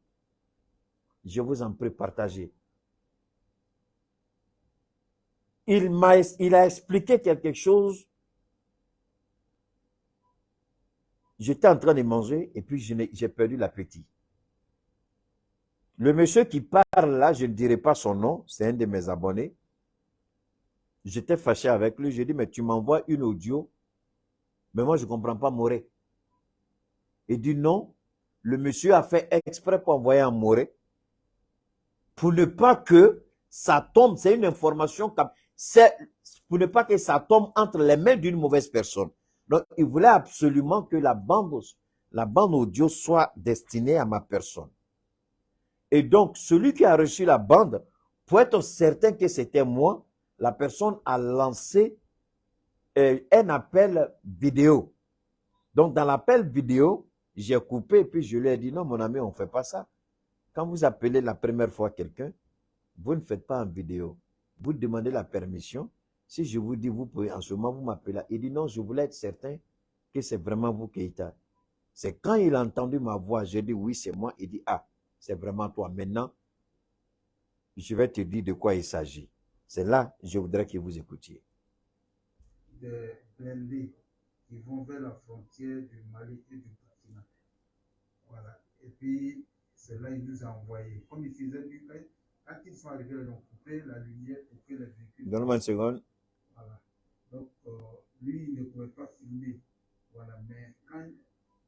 Je vous en prie, partagez. Il a expliqué quelque chose. J'étais en train de manger et puis j'ai perdu l'appétit. Le monsieur qui parle là, je ne dirai pas son nom, c'est un de mes abonnés. J'étais fâché avec lui, j'ai dit, mais tu m'envoies une audio, mais moi je ne comprends pas Moré. Il dit non, le monsieur a fait exprès pour envoyer un Moré, pour ne pas que ça tombe, c'est une information, pour ne pas que ça tombe entre les mains d'une mauvaise personne. Donc, il voulait absolument que la bande audio soit destinée à ma personne. Et donc, celui qui a reçu la bande, pour être certain que c'était moi, la personne a lancé un appel vidéo. Donc, dans l'appel vidéo, j'ai coupé et puis je lui ai dit, non, mon ami, on ne fait pas ça. Quand vous appelez la première fois quelqu'un, vous ne faites pas en vidéo. Vous demandez la permission. Si je vous dis, vous pouvez, en ce moment, vous m'appelez. Il dit, non, je voulais être certain que c'est vraiment vous, Keita. C'est quand il a entendu ma voix, j'ai dit, oui, c'est moi. Il dit, ah, c'est vraiment toi. Maintenant, je vais te dire de quoi il s'agit. C'est là, je voudrais que vous écoutiez. Des blindés qui vont vers la frontière du Mali et du Burkina. Voilà. Et puis, c'est là qu'il nous a envoyé. Comme il faisait du fait, quand ils sont arrivés, ils ont coupé la lumière pour que les véhicules. Donne-moi une seconde. Voilà. Donc, lui, il ne pouvait pas filmer. Voilà. Mais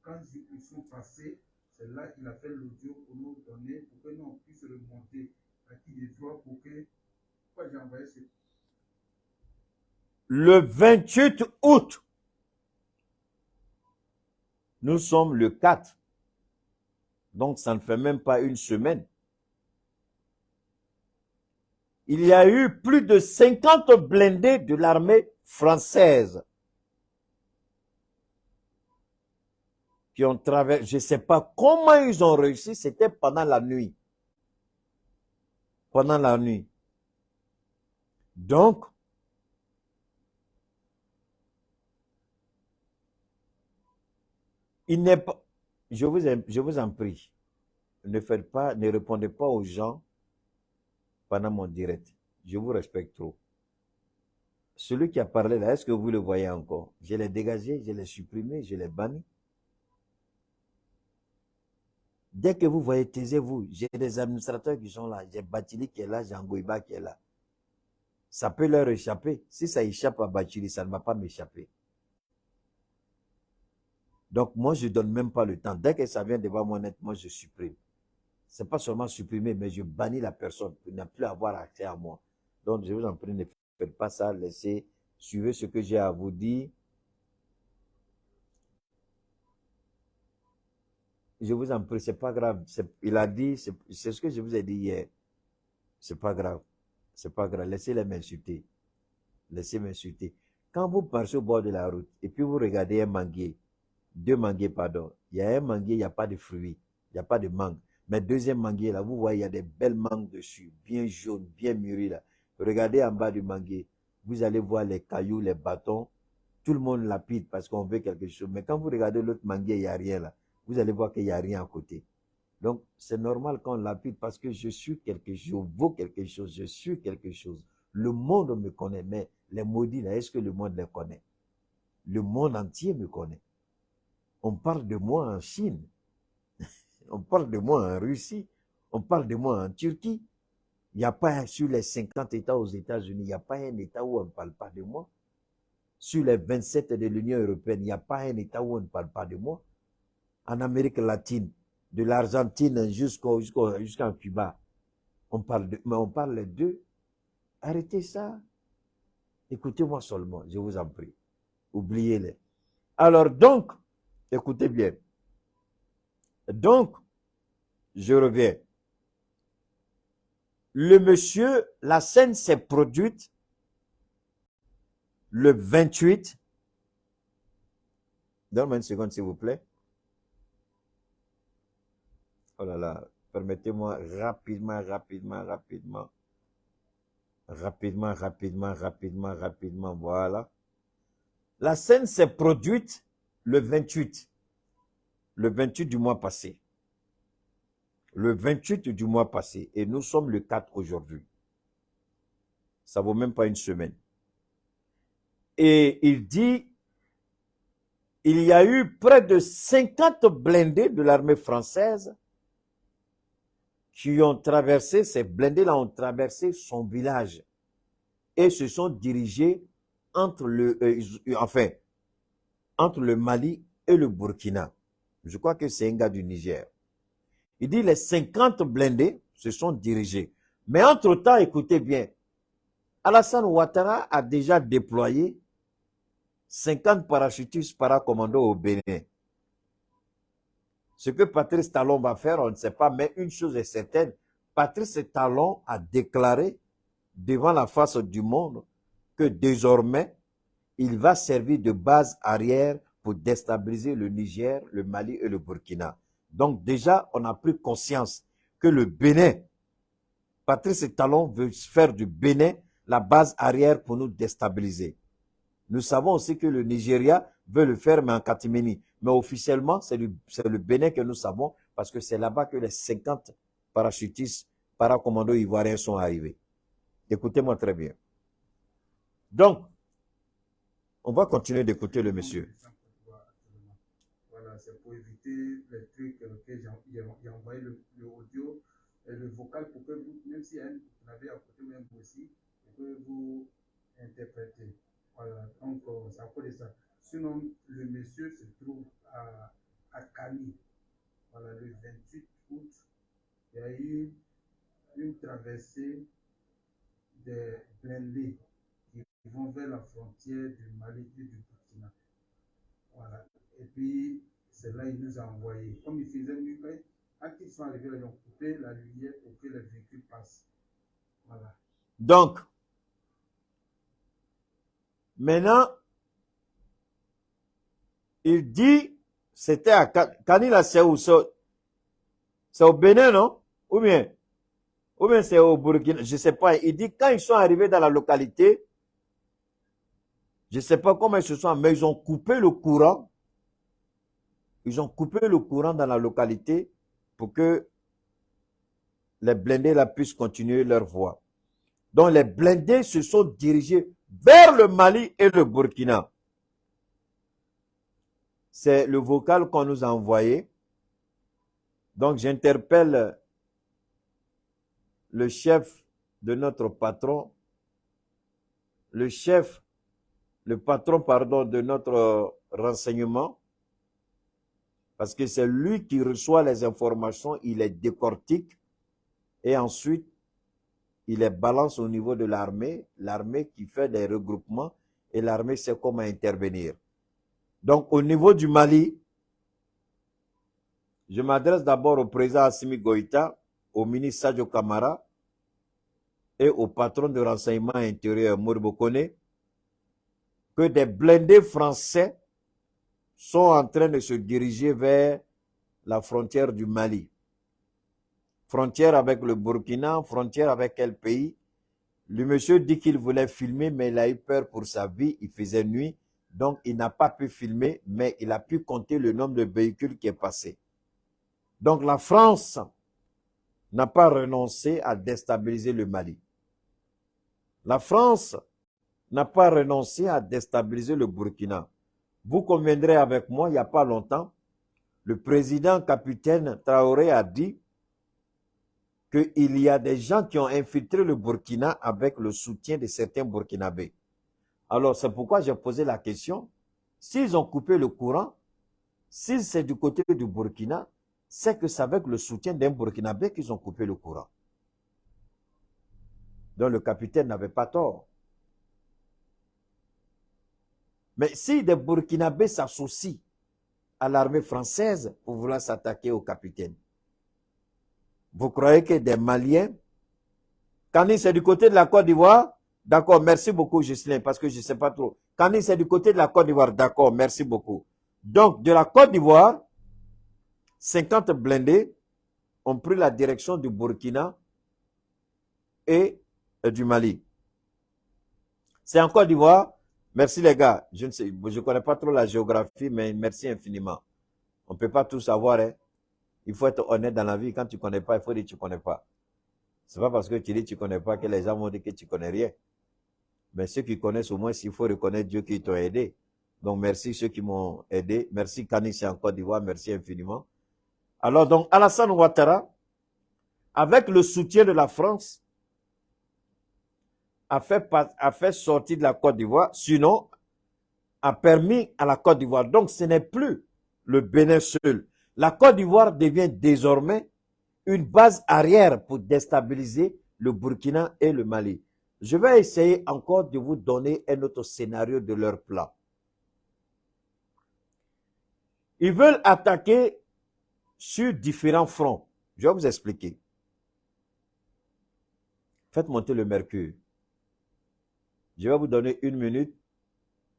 quand ils sont passés, c'est là qu'il a fait l'audio pour nous donner, pour que nous on puisse remonter à qui des droits pour que. Pourquoi j'ai envoyé ce. Le 28 août, nous sommes le 4. Donc, ça ne fait même pas une semaine. Il y a eu plus de 50 blindés de l'armée française qui ont traversé. Je ne sais pas comment ils ont réussi, c'était pendant la nuit. Pendant la nuit. Donc, il n'est pas, je vous en prie, ne faites pas, ne répondez pas aux gens pendant mon direct. Je vous respecte trop. Celui qui a parlé là, est-ce que vous le voyez encore? Je l'ai dégagé, je l'ai supprimé, je l'ai banni. Dès que vous voyez, taisez-vous. J'ai des administrateurs qui sont là. J'ai Batili qui est là, j'ai Angoiba qui est là. Ça peut leur échapper. Si ça échappe à Batili, ça ne va pas m'échapper. Donc, moi, je ne donne même pas le temps. Dès que ça vient devant moi, moi, je supprime. Ce n'est pas seulement supprimer, mais je bannis la personne pour ne plus avoir accès à moi. Donc, je vous en prie, ne faites pas ça. Laissez, suivez ce que j'ai à vous dire. Je vous en prie, c'est pas grave. Il a dit, c'est ce que je vous ai dit hier. C'est pas grave. C'est pas grave. Laissez-les m'insulter. Laissez m'insulter. Quand vous marchez au bord de la route et puis vous regardez un manguier, deux manguiers, pardon. Il y a un manguier, il n'y a pas de fruits. Il n'y a pas de mangue. Mais deuxième manguier, là, vous voyez, il y a des belles mangues dessus, bien jaunes, bien mûries, là. Regardez en bas du manguier. Vous allez voir les cailloux, les bâtons. Tout le monde lapide parce qu'on veut quelque chose. Mais quand vous regardez l'autre manguier, il n'y a rien là. Vous allez voir qu'il n'y a rien à côté. Donc, c'est normal qu'on lapide parce que je suis quelque chose, je vaux quelque chose, je suis quelque chose. Le monde me connaît, mais les maudits là, est-ce que le monde les connaît? Le monde entier me connaît. On parle de moi en Chine. On parle de moi en Russie. On parle de moi en Turquie. Il n'y a pas, sur les 50 États aux États-Unis, il n'y a pas un État où on ne parle pas de moi. Sur les 27 de l'Union européenne, il n'y a pas un État où on ne parle pas de moi. En Amérique latine, de l'Argentine jusqu'en Cuba, on parle les deux. Arrêtez ça. Écoutez-moi seulement, je vous en prie. Oubliez-les. Alors donc, écoutez bien. Donc, je reviens. Le monsieur, la scène s'est produite le 28. Donne-moi une seconde, s'il vous plaît. Oh là là, Permettez-moi rapidement, voilà. La scène s'est produite le 28 du mois passé. Le 28 du mois passé. Et nous sommes le 4 aujourd'hui. Ça vaut même pas une semaine. Et il dit, il y a eu près de 50 blindés de l'armée française qui ont traversé, ces blindés-là ont traversé son village et se sont dirigés entre entre le Mali et le Burkina. Je crois que c'est un gars du Niger. Il dit les 50 blindés se sont dirigés. Mais entre-temps, écoutez bien, Alassane Ouattara a déjà déployé 50 parachutistes paracommandos au Bénin. Ce que Patrice Talon va faire, on ne sait pas, mais une chose est certaine, Patrice Talon a déclaré devant la face du monde que désormais, il va servir de base arrière pour déstabiliser le Niger, le Mali et le Burkina. Donc déjà, on a pris conscience que le Bénin, Patrice Talon veut faire du Bénin la base arrière pour nous déstabiliser. Nous savons aussi que le Nigeria veut le faire, mais en catimini. Mais officiellement, c'est le Bénin que nous savons, parce que c'est là-bas que les 50 parachutistes paracommandos ivoiriens sont arrivés. Écoutez-moi très bien. Donc, on va continuer d'écouter le monsieur. Voilà, c'est pour éviter les trucs que j'ai envoyé le audio et le vocal pour que vous, même si vous avez à côté même vous aussi, que vous interprétez. Voilà, donc c'est à cause de ça. Sinon, le monsieur se trouve à Kani. Voilà, le 28 août, il y a eu une traversée des blindés qui vont vers la frontière du Mali et du Burkina. Voilà. Et puis, c'est là qu'il nous a envoyé. Comme il faisait nuit, quand ils sont arrivés, ils ont coupé la lumière pour que les véhicules passent. Voilà. Donc, maintenant, il dit, c'était à Kanila, c'est où? C'est au Bénin, non? Ou bien c'est au Burkina, je ne sais pas. Il dit, quand ils sont arrivés dans la localité, je ne sais pas comment ils se sont, mais ils ont coupé le courant. Ils ont coupé le courant dans la localité pour que les blindés là puissent continuer leur voie. Donc les blindés se sont dirigés vers le Mali et le Burkina. C'est le vocal qu'on nous a envoyé. Donc j'interpelle le chef de notre patron, le patron, de notre renseignement, parce que c'est lui qui reçoit les informations, il les décortique et ensuite il les balance au niveau de l'armée qui fait des regroupements et l'armée sait comment intervenir. Donc au niveau du Mali, je m'adresse d'abord au président Assimi Goïta, au ministre Sadio Kamara et au patron de renseignement intérieur Modibo Kone, que des blindés français sont en train de se diriger vers la frontière du Mali. Frontière avec le Burkina, frontière avec quel pays? Le monsieur dit qu'il voulait filmer, mais il a eu peur pour sa vie, il faisait nuit, donc il n'a pas pu filmer, mais il a pu compter le nombre de véhicules qui est passé. Donc la France n'a pas renoncé à déstabiliser le Mali. La France n'a pas renoncé à déstabiliser le Burkina. Vous conviendrez avec moi, il n'y a pas longtemps, le président capitaine Traoré a dit qu'il y a des gens qui ont infiltré le Burkina avec le soutien de certains Burkinabés. Alors, c'est pourquoi j'ai posé la question, s'ils ont coupé le courant, si c'est du côté du Burkina, c'est que c'est avec le soutien d'un Burkinabé qu'ils ont coupé le courant. Donc, le capitaine n'avait pas tort. Mais si des Burkinabés s'associent à l'armée française pour vouloir s'attaquer au capitaine, vous croyez que des Maliens, Kani c'est du côté de la Côte d'Ivoire? D'accord, merci beaucoup Ghislain, parce que je ne sais pas trop. Kani c'est du côté de la Côte d'Ivoire, d'accord, merci beaucoup. Donc, de la Côte d'Ivoire, 50 blindés ont pris la direction du Burkina et du Mali. C'est en Côte d'Ivoire. Merci les gars. Je ne connais pas trop la géographie, mais merci infiniment. On ne peut pas tout savoir. Hein. Il faut être honnête dans la vie. Quand tu ne connais pas, il faut dire que tu ne connais pas. Ce n'est pas parce que tu dis que tu ne connais pas que les gens vont dire que tu ne connais rien. Mais ceux qui connaissent, au moins, il faut reconnaître Dieu qui t'a aidé. Donc, merci ceux qui m'ont aidé. Merci Kani, c'est en Côte d'Ivoire. Merci infiniment. Alors, donc, Alassane Ouattara, avec le soutien de la France, a fait sortir de la Côte d'Ivoire, sinon, a permis à la Côte d'Ivoire. Donc, ce n'est plus le Bénin seul. La Côte d'Ivoire devient désormais une base arrière pour déstabiliser le Burkina et le Mali. Je vais essayer encore de vous donner un autre scénario de leur plan. Ils veulent attaquer sur différents fronts. Je vais vous expliquer. Faites monter le mercure. Je vais vous donner 1 minute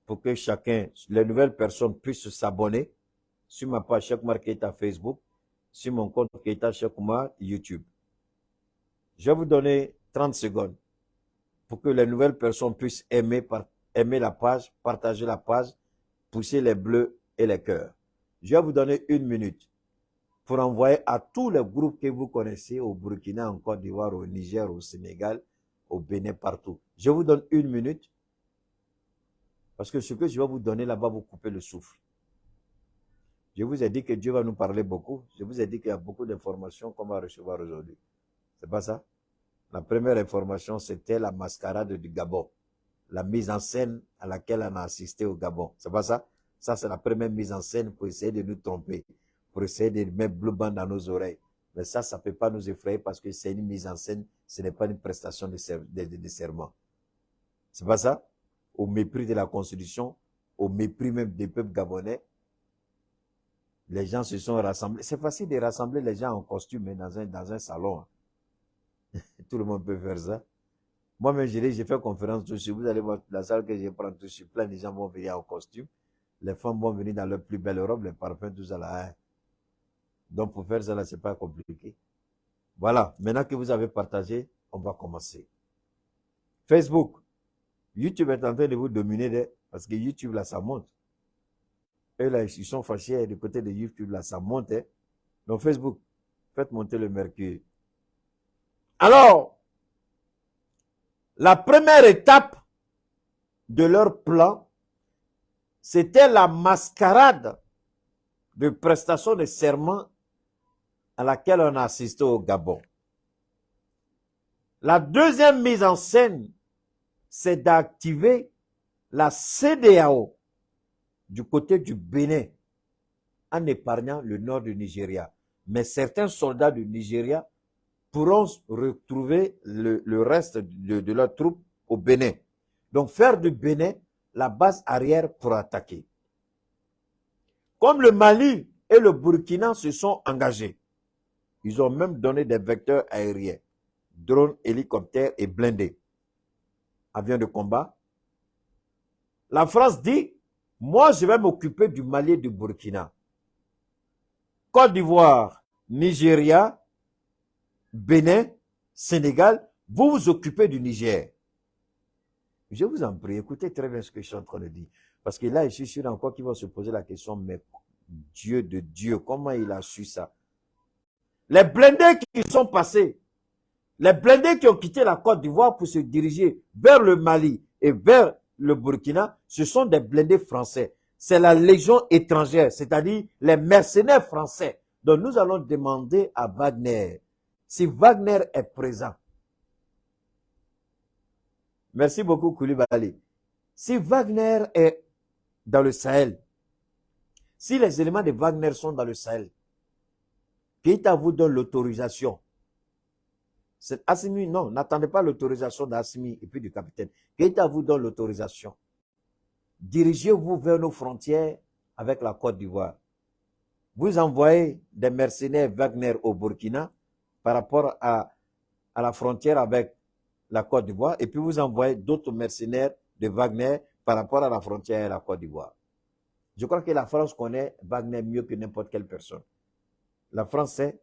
pour que chacun, les nouvelles personnes puissent s'abonner sur ma page Cheikh Oumar Keita Facebook, sur mon compte Keita Cheikh Oumar YouTube. Je vais vous donner 30 secondes pour que les nouvelles personnes puissent aimer la page, partager la page, pousser les bleus et les cœurs. Je vais vous donner 1 minute pour envoyer à tous les groupes que vous connaissez au Burkina, en Côte d'Ivoire, au Niger, au Sénégal, au Bénin, partout. Je vous donne 1 minute parce que ce que je vais vous donner là va vous couper le souffle. Je vous ai dit que Dieu va nous parler beaucoup. Je vous ai dit qu'il y a beaucoup d'informations qu'on va recevoir aujourd'hui. C'est pas ça? La première information, c'était la mascarade du Gabon. La mise en scène à laquelle on a assisté au Gabon. C'est pas ça? Ça, c'est la première mise en scène pour essayer de nous tromper, pour essayer de mettre bleu band dans nos oreilles. Mais ça ne peut pas nous effrayer parce que c'est une mise en scène, ce n'est pas une prestation de serment. C'est pas ça? Au mépris de la Constitution, au mépris même des peuples gabonais, les gens se sont rassemblés. C'est facile de rassembler les gens en costume hein, dans un salon. Tout le monde peut faire ça. Moi-même, j'ai fait conférence dessus. Vous allez voir la salle que je prends dessus. Plein de gens vont venir en costume. Les femmes vont venir dans leurs plus belles robes, les parfums, tout ça là. Hein. Donc, pour faire ça là, c'est pas compliqué. Voilà. Maintenant que vous avez partagé, on va commencer. Facebook. YouTube est en train de vous dominer parce que YouTube là, ça monte. Eux là, ils sont fâchés du côté de YouTube là, ça monte. Hein. Donc, Facebook, faites monter le mercure. Alors, la première étape de leur plan, c'était la mascarade de prestation de serment à laquelle on a assisté au Gabon. La deuxième mise en scène, c'est d'activer la CEDEAO du côté du Bénin en épargnant le nord du Nigeria. Mais certains soldats du Nigeria pourront retrouver le reste de leurs troupes au Bénin. Donc faire du Bénin la base arrière pour attaquer. Comme le Mali et le Burkina se sont engagés, ils ont même donné des vecteurs aériens, drones, hélicoptères et blindés, avions de combat. La France dit, moi je vais m'occuper du Mali et du Burkina. Côte d'Ivoire, Nigeria, Bénin, Sénégal, vous vous occupez du Niger. Je vous en prie, écoutez très bien ce que je suis en train de dire. Parce que là, je suis sûr encore qu'il va se poser la question, mais Dieu de Dieu, comment il a su ça? Les blindés qui sont passés, les blindés qui ont quitté la Côte d'Ivoire pour se diriger vers le Mali et vers le Burkina, ce sont des blindés français. C'est la Légion étrangère, c'est-à-dire les mercenaires français. Donc nous allons demander à Wagner, si Wagner est présent. Merci beaucoup Koulibaly. Si Wagner est dans le Sahel, si les éléments de Wagner sont dans le Sahel, Keïta vous donne l'autorisation. C'est Assimi, non, n'attendez pas l'autorisation d'Assimi et puis du capitaine. Keïta vous donne l'autorisation. Dirigez-vous vers nos frontières avec la Côte d'Ivoire. Vous envoyez des mercenaires Wagner au Burkina par rapport à la frontière avec la Côte d'Ivoire et puis vous envoyez d'autres mercenaires de Wagner par rapport à la frontière et la Côte d'Ivoire. Je crois que la France connaît Wagner mieux que n'importe quelle personne. La France sait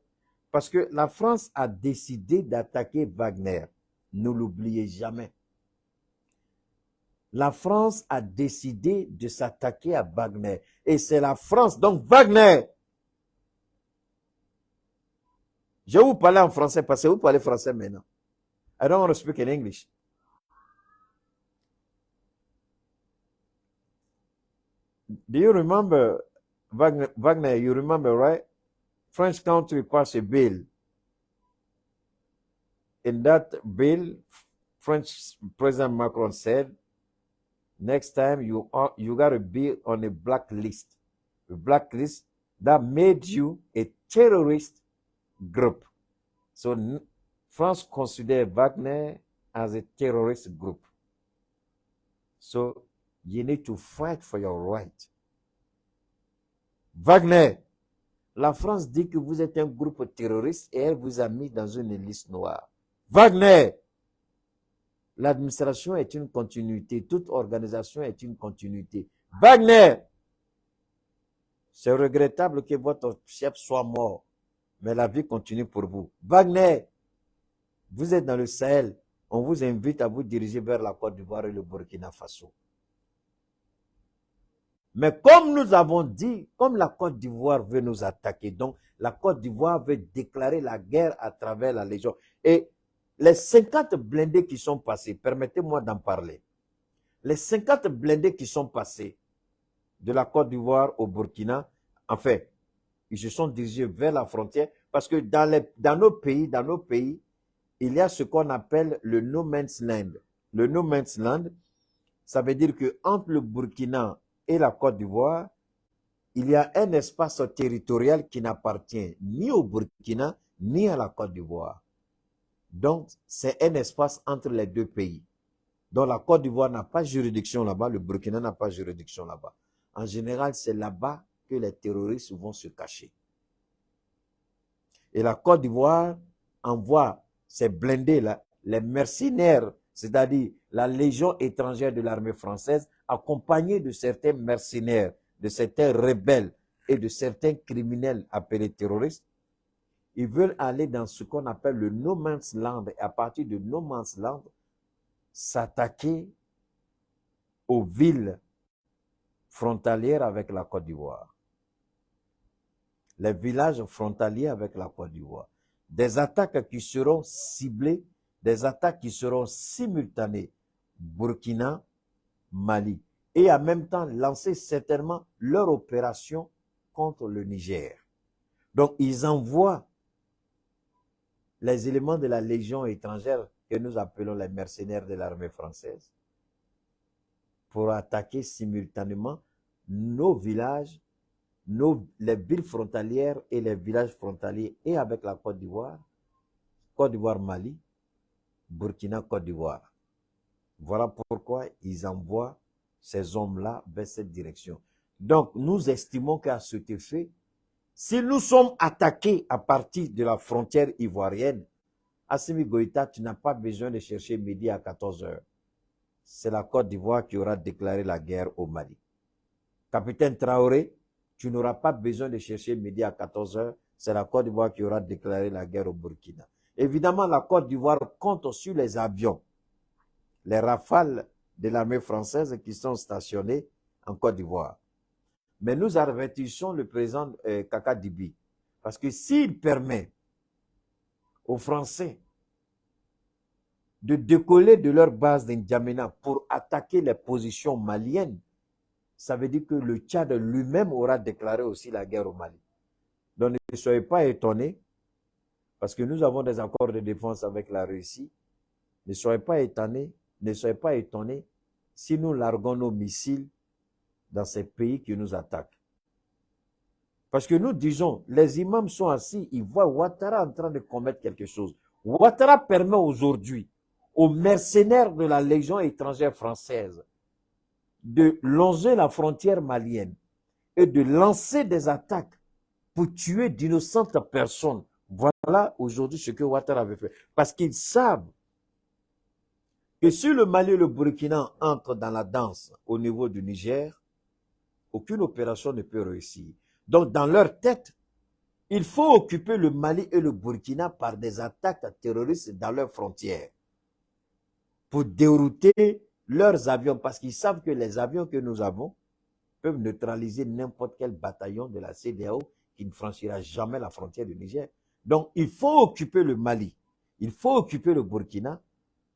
Parce que la France a décidé d'attaquer Wagner. Ne l'oubliez jamais. La France a décidé de s'attaquer à Wagner. Et c'est la France, donc Wagner. Je vais vous parler en français parce que vous parlez français maintenant. I don't want to speak in English. Do you remember Wagner, you remember, right? French country passed a bill. In that bill, French President Macron said, next time you got to be on a blacklist. A blacklist that made you a terrorist group. So France considers Wagner as a terrorist group. So you need to fight for your right. Wagner, la France dit que vous êtes un groupe terroriste et elle vous a mis dans une liste noire. Wagner, l'administration est une continuité, toute organisation est une continuité. Wagner, c'est regrettable que votre chef soit mort, mais la vie continue pour vous. Wagner, vous êtes dans le Sahel, on vous invite à vous diriger vers la Côte d'Ivoire et le Burkina Faso. Mais comme nous avons dit, comme la Côte d'Ivoire veut nous attaquer, donc la Côte d'Ivoire veut déclarer la guerre à travers la Légion. Et les 50 blindés qui sont passés, permettez-moi d'en parler. Les 50 blindés qui sont passés de la Côte d'Ivoire au Burkina, en fait, ils se sont dirigés vers la frontière parce que dans nos pays, il y a ce qu'on appelle le no man's land. Le no man's land, ça veut dire que entre le Burkina et la Côte d'Ivoire, il y a un espace territorial qui n'appartient ni au Burkina ni à la Côte d'Ivoire. Donc, c'est un espace entre les deux pays. Donc, la Côte d'Ivoire n'a pas juridiction là-bas, le Burkina n'a pas juridiction là-bas. En général, c'est là-bas que les terroristes vont se cacher. Et la Côte d'Ivoire envoie ces blindés-là, les mercenaires, c'est-à-dire la Légion étrangère de l'armée française, accompagnés de certains mercenaires, de certains rebelles et de certains criminels appelés terroristes. Ils veulent aller dans ce qu'on appelle le no man's land et à partir de no man's land, s'attaquer aux villes frontalières avec la Côte d'Ivoire. Les villages frontaliers avec la Côte d'Ivoire. Des attaques qui seront ciblées, des attaques qui seront simultanées. Burkina, Mali. Et en même temps lancer certainement leur opération contre le Niger. Donc ils envoient les éléments de la Légion étrangère que nous appelons les mercenaires de l'armée française pour attaquer simultanément nos villages, les villes frontalières et les villages frontaliers et avec la Côte d'Ivoire, Mali, Burkina, Côte d'Ivoire. Voilà pourquoi ils envoient ces hommes-là vers cette direction. Donc, nous estimons qu'à cet effet, si nous sommes attaqués à partir de la frontière ivoirienne, Assimi Goïta, tu n'as pas besoin de chercher midi à 14 heures. C'est la Côte d'Ivoire qui aura déclaré la guerre au Mali. Capitaine Traoré, tu n'auras pas besoin de chercher midi à 14 heures. C'est la Côte d'Ivoire qui aura déclaré la guerre au Burkina. Évidemment, la Côte d'Ivoire compte sur les avions, les Rafales de l'armée française qui sont stationnés en Côte d'Ivoire. Mais nous avertissons le président Kaka Dibi, parce que s'il permet aux Français de décoller de leur base d'N'Djamena pour attaquer les positions maliennes, ça veut dire que le Tchad lui-même aura déclaré aussi la guerre au Mali. Donc ne soyez pas étonnés, parce que nous avons des accords de défense avec la Russie. Ne soyez pas étonnés si nous larguons nos missiles dans ces pays qui nous attaquent. Parce que nous disons, les imams sont assis, ils voient Ouattara en train de commettre quelque chose. Ouattara permet aujourd'hui aux mercenaires de la Légion étrangère française de longer la frontière malienne et de lancer des attaques pour tuer d'innocentes personnes. Voilà aujourd'hui ce que Ouattara avait fait. Parce qu'ils savent que si le Mali et le Burkina entrent dans la danse au niveau du Niger, aucune opération ne peut réussir. Donc, dans leur tête, Il faut occuper le Mali et le Burkina par des attaques terroristes dans leurs frontières pour dérouter leurs avions, parce qu'ils savent que les avions que nous avons peuvent neutraliser n'importe quel bataillon de la CEDEAO qui ne franchira jamais la frontière du Niger. Donc, il faut occuper le Mali, il faut occuper le Burkina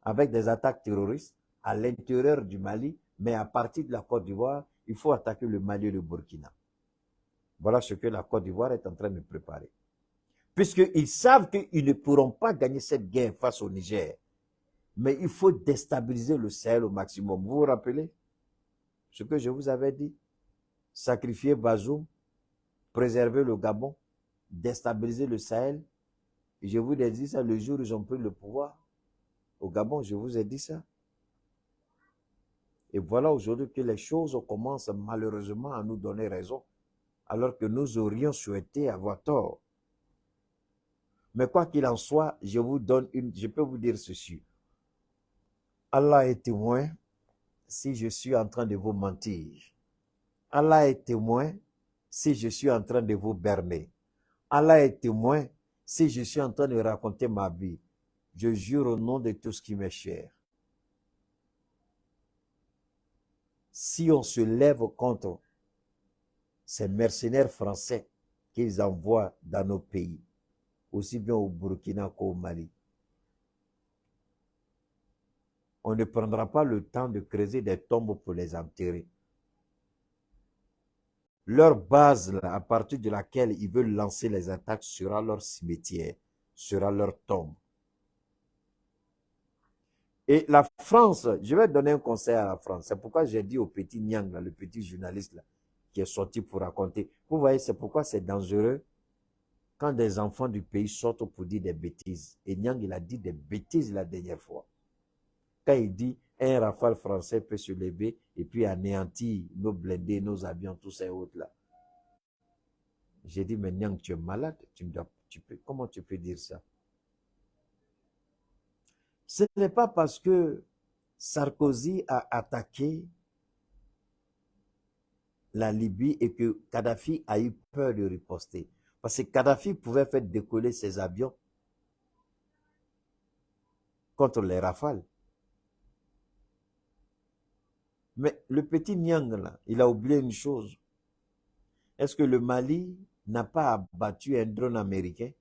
avec des attaques terroristes à l'intérieur du Mali, mais à partir de la Côte d'Ivoire, il faut attaquer le Mali et le Burkina. Voilà ce que la Côte d'Ivoire est en train de préparer. Puisqu'ils savent qu'ils ne pourront pas gagner cette guerre face au Niger. Mais il faut déstabiliser le Sahel au maximum. Vous vous rappelez ce que je vous avais dit? Sacrifier Bazoum, préserver le Gabon, déstabiliser le Sahel. Et je vous ai dit ça le jour où ils ont pris le pouvoir. Au Gabon, je vous ai dit ça. Et voilà aujourd'hui que les choses commencent malheureusement à nous donner raison, alors que nous aurions souhaité avoir tort. Mais quoi qu'il en soit, je peux vous dire ceci. Allah est témoin si je suis en train de vous mentir. Allah est témoin si je suis en train de vous berner. Allah est témoin si je suis en train de raconter ma vie. Je jure au nom de tout ce qui m'est cher. Si on se lève contre ces mercenaires français qu'ils envoient dans nos pays, aussi bien au Burkina qu'au Mali, on ne prendra pas le temps de creuser des tombes pour les enterrer. Leur base, à partir de laquelle ils veulent lancer les attaques, sera leur cimetière, sera leur tombe. Et la France, je vais donner un conseil à la France. C'est pourquoi j'ai dit au petit Niang, le petit journaliste là, qui est sorti pour raconter. Vous voyez, c'est pourquoi c'est dangereux quand des enfants du pays sortent pour dire des bêtises. Et Niang, il a dit des bêtises la dernière fois. Quand il dit un rafale français peut se lever et puis anéantir nos blindés, nos avions, tous ces autres-là. J'ai dit, mais Niang, tu es malade. Comment tu peux dire ça? Ce n'est pas parce que Sarkozy a attaqué la Libye et que Kadhafi a eu peur de riposter. Parce que Kadhafi pouvait faire décoller ses avions contre les rafales. Mais le petit Niang, là, il a oublié une chose. Est-ce que le Mali n'a pas abattu un drone américain?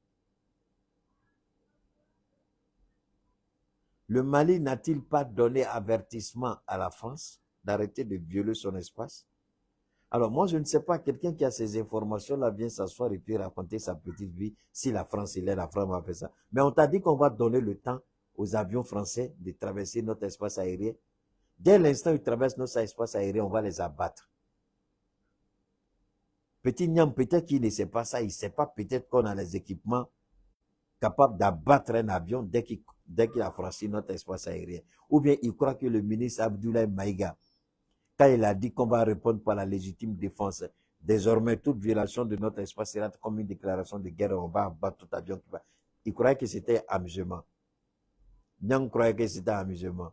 Le Mali n'a-t-il pas donné avertissement à la France d'arrêter de violer son espace? Alors moi, je ne sais pas, quelqu'un qui a ces informations-là vient s'asseoir et puis raconter sa petite vie. Si la France est là, la France va faire ça. Mais on t'a dit qu'on va donner le temps aux avions français de traverser notre espace aérien. Dès l'instant où ils traversent notre espace aérien, on va les abattre. Petit Niam, peut-être qu'il ne sait pas ça, il ne sait pas peut-être qu'on a les équipements capables d'abattre un avion dès qu'il a franchi notre espace aérien. Ou bien il croit que le ministre Abdoulaye Maïga, quand il a dit qu'on va répondre par la légitime défense, désormais toute violation de notre espace sera comme une déclaration de guerre, on va abattre tout avion qui va. Il croyait que c'était amusement. Niam croyait que c'était amusement.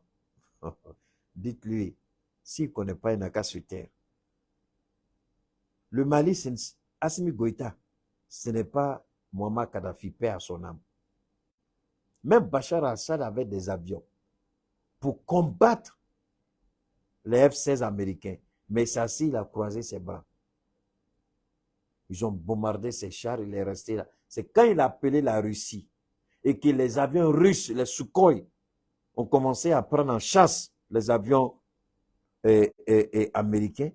Dites-lui, s'il ne connaît pas, il n'a qu'à se taire. Le Mali, c'est Assimi Goïta. Ce n'est pas Muammar Kadhafi, paix à son âme. Même Bachar al-Assad avait des avions pour combattre les F-16 américains. Mais Sassi, il a croisé ses bras. Ils ont bombardé ses chars, il est resté là. C'est quand il a appelé la Russie et que les avions russes, les Sukhoi, ont commencé à prendre en chasse les avions américains,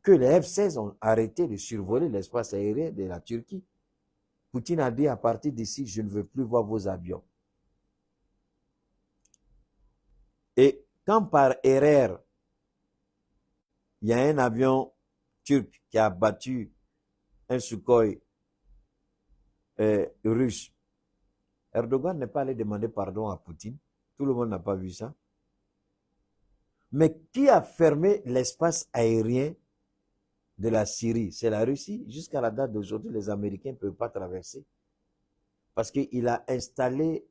que les F-16 ont arrêté de survoler l'espace aérien de la Turquie. Poutine a dit à partir d'ici, je ne veux plus voir vos avions. Et quand par erreur, il y a un avion turc qui a battu un Sukhoi russe, Erdogan n'est pas allé demander pardon à Poutine. Tout le monde n'a pas vu ça. Mais qui a fermé l'espace aérien de la Syrie? C'est la Russie. Jusqu'à la date d'aujourd'hui, les Américains ne peuvent pas traverser. Parce qu'il a installé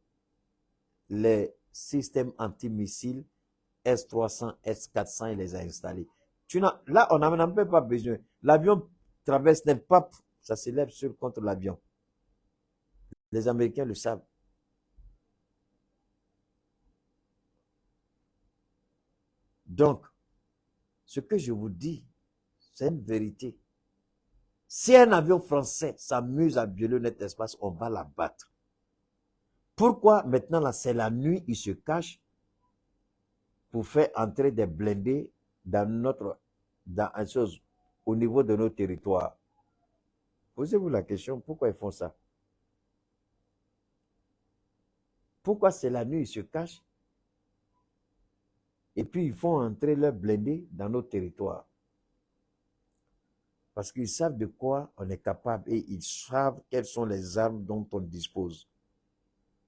les systèmes antimissiles S-300, S-400, il les a installés. Là, on n'a même pas besoin. L'avion traverse, n'est pas, ça s'élève contre l'avion. Les Américains le savent. Donc, ce que je vous dis, c'est une vérité. Si un avion français s'amuse à violer notre espace, on va l'abattre. Pourquoi maintenant là, c'est la nuit, il se cache pour faire entrer des blindés dans une chose, au niveau de nos territoires. Posez-vous la question, pourquoi ils font ça? Pourquoi c'est la nuit, ils se cachent et puis ils font entrer leurs blindés dans nos territoires? Parce qu'ils savent de quoi on est capable et ils savent quelles sont les armes dont on dispose.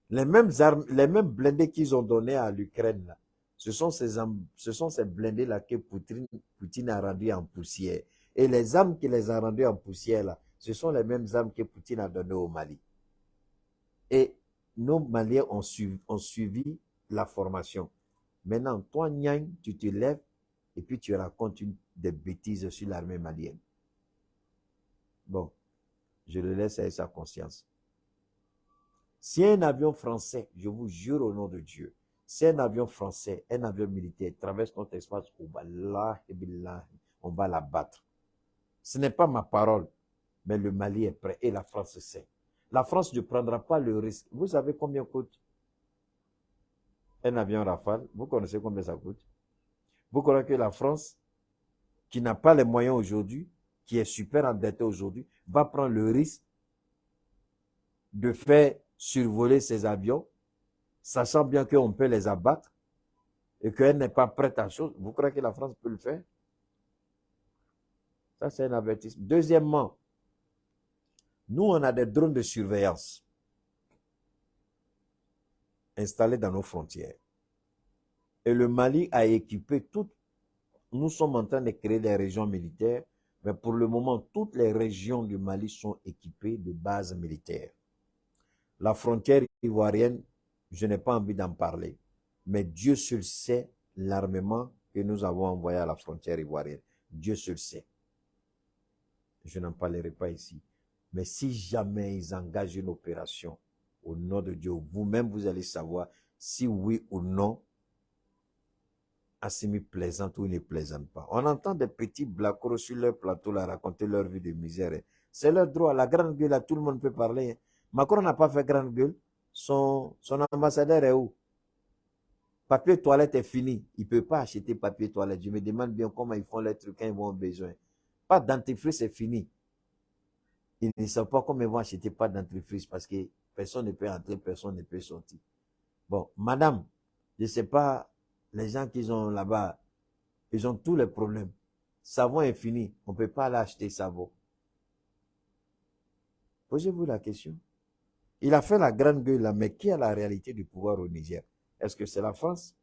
Les mêmes armes, les mêmes blindés qu'ils ont donnés à l'Ukraine, ce sont ces blindés-là que Poutine a rendus en poussière. Et les armes qui les a rendus en poussière, là, ce sont les mêmes armes que Poutine a données au Mali. Et nos Maliens ont suivi la formation. Maintenant, toi, Nyang, tu te lèves et puis tu racontes des bêtises sur l'armée malienne. Bon, je le laisse avec sa conscience. Si un avion français, je vous jure au nom de Dieu, si un avion français, un avion militaire traverse notre espace, on va l'abattre. Ce n'est pas ma parole, mais le Mali est prêt et la France sait. La France ne prendra pas le risque. Vous savez combien coûte un avion Rafale? Vous connaissez combien ça coûte? Vous connaissez que la France, qui n'a pas les moyens aujourd'hui, qui est super endettée aujourd'hui, va prendre le risque de faire survoler ces avions, sachant bien qu'on peut les abattre et qu'elle n'est pas prête à chose. Vous croyez que la France peut le faire? Ça, c'est un avertissement. Deuxièmement, nous, on a des drones de surveillance installés dans nos frontières. Et le Mali a équipé toutes. Nous sommes en train de créer des régions militaires, mais pour le moment, toutes les régions du Mali sont équipées de bases militaires. La frontière ivoirienne, je n'ai pas envie d'en parler, mais Dieu seul sait l'armement que nous avons envoyé à la frontière ivoirienne. Dieu seul sait. Je n'en parlerai pas ici. Mais si jamais ils engagent une opération au nom de Dieu, vous-même vous allez savoir si oui ou non Assimi plaisante ou il ne plaisante pas. On entend des petits blacros sur leur plateau là raconter leur vie de misère. C'est leur droit. La grande gueule, là, tout le monde peut parler. Macron n'a pas fait grande gueule. Son ambassadeur est où? Papier toilette est fini. Il ne peut pas acheter papier toilette. Je me demande bien comment ils font les trucs quand ils vont besoin. Pas dentifrice, c'est fini. Ils ne savent pas comment ils vont acheter pas dentifrice parce que personne ne peut entrer, personne ne peut sortir. Bon, madame, je ne sais pas, les gens qu'ils ont là-bas, ils ont tous les problèmes. Savon est fini. On ne peut pas aller acheter savon. Posez-vous la question. Il a fait la grande gueule là, mais qui a la réalité du pouvoir au Niger? Est-ce que c'est la France?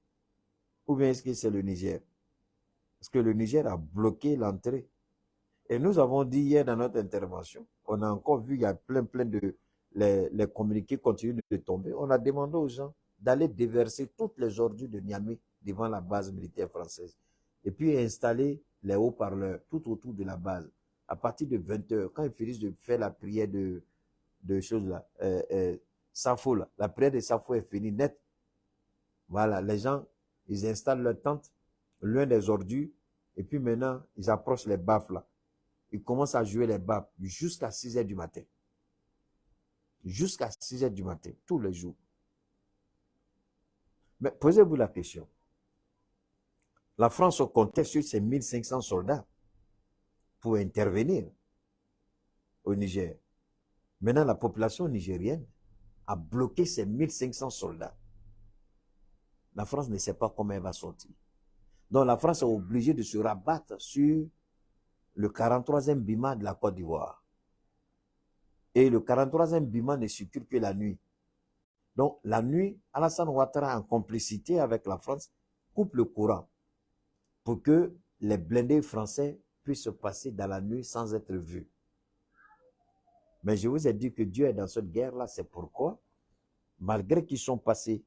Ou bien est-ce que c'est le Niger? Parce que le Niger a bloqué l'entrée. Et nous avons dit hier dans notre intervention, on a encore vu, il y a plein de, les communiqués continuent de tomber. On a demandé aux gens d'aller déverser toutes les ordures de Niamey devant la base militaire française. Et puis installer les haut-parleurs tout autour de la base. À partir de 20h, quand ils finissent de faire la prière de choses là, Safo là, la prière de Safo est finie net. Voilà, les gens, ils installent leur tente loin des ordures. Et puis maintenant, ils approchent les baffes là. Ils commencent à jouer les baffes jusqu'à 6h du matin. Jusqu'à 6h du matin, tous les jours. Mais posez-vous la question. La France comptait sur ses 1500 soldats pour intervenir au Niger. Maintenant, la population nigérienne a bloqué ses 1500 soldats. La France ne sait pas comment elle va sortir. Donc la France est obligée de se rabattre sur le 43e BIMA de la Côte d'Ivoire. Et le 43e BIMA ne circule que la nuit. Donc la nuit, Alassane Ouattara, en complicité avec la France, coupe le courant pour que les blindés français puissent se passer dans la nuit sans être vus. Mais je vous ai dit que Dieu est dans cette guerre-là, c'est pourquoi, malgré qu'ils sont passés,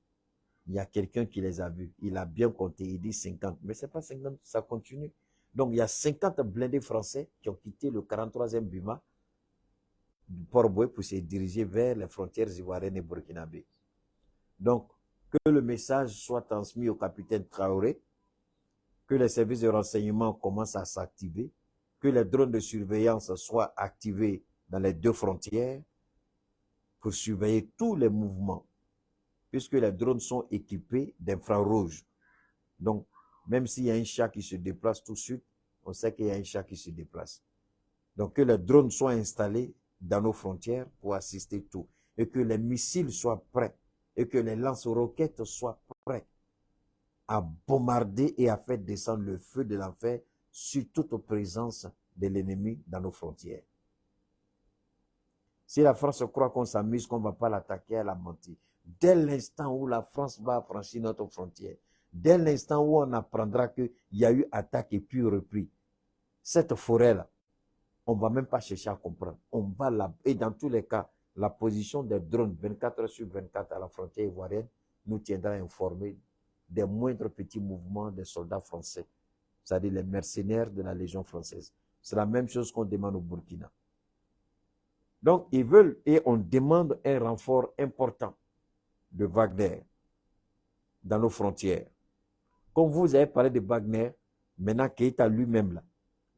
il y a quelqu'un qui les a vus. Il a bien compté, il dit 50. Mais ce n'est pas 50, ça continue. Donc il y a 50 blindés français qui ont quitté le 43e BIMA du Port-Boué pour se diriger vers les frontières ivoiriennes et burkinabées. Donc, que le message soit transmis au capitaine Traoré, que les services de renseignement commencent à s'activer, que les drones de surveillance soient activés dans les deux frontières pour surveiller tous les mouvements, puisque les drones sont équipés d'infrarouges. Donc, même s'il y a un chat qui se déplace tout de suite, on sait qu'il y a un chat qui se déplace. Donc, que les drones soient installés dans nos frontières pour assister tout, et que les missiles soient prêts, et que les lance-roquettes soient prêts à bombarder et à faire descendre le feu de l'enfer sur toute présence de l'ennemi dans nos frontières. Si la France croit qu'on s'amuse, qu'on ne va pas l'attaquer, elle a menti. Dès l'instant où la France va franchir notre frontière, dès l'instant où on apprendra qu'il y a eu attaque et puis repris, cette forêt-là, on ne va même pas chercher à comprendre. On va là, et dans tous les cas, la position des drones 24 heures sur 24 à la frontière ivoirienne nous tiendra informés des moindres petits mouvements des soldats français, c'est-à-dire les mercenaires de la Légion française. C'est la même chose qu'on demande au Burkina. Donc, ils veulent et on demande un renfort important de Wagner dans nos frontières. Comme vous avez parlé de Wagner, maintenant Keïta lui-même, là,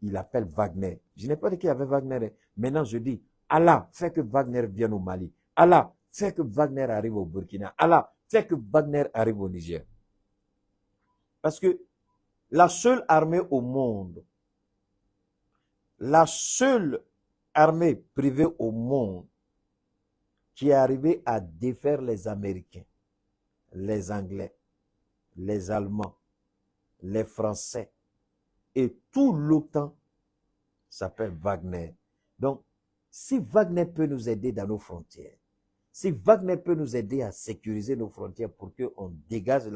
il appelle Wagner. Je n'ai pas dit qu'il y avait Wagner. Maintenant, je dis, Allah, fais que Wagner vienne au Mali. Allah, fais que Wagner arrive au Burkina. Allah, fais que Wagner arrive au Niger. Parce que la seule armée au monde, la seule armée privée au monde qui est arrivée à défaire les Américains, les Anglais, les Allemands, les Français et tout l'OTAN s'appelle Wagner. Donc, si Wagner peut nous aider dans nos frontières, si Wagner peut nous aider à sécuriser nos frontières pour qu'on dégage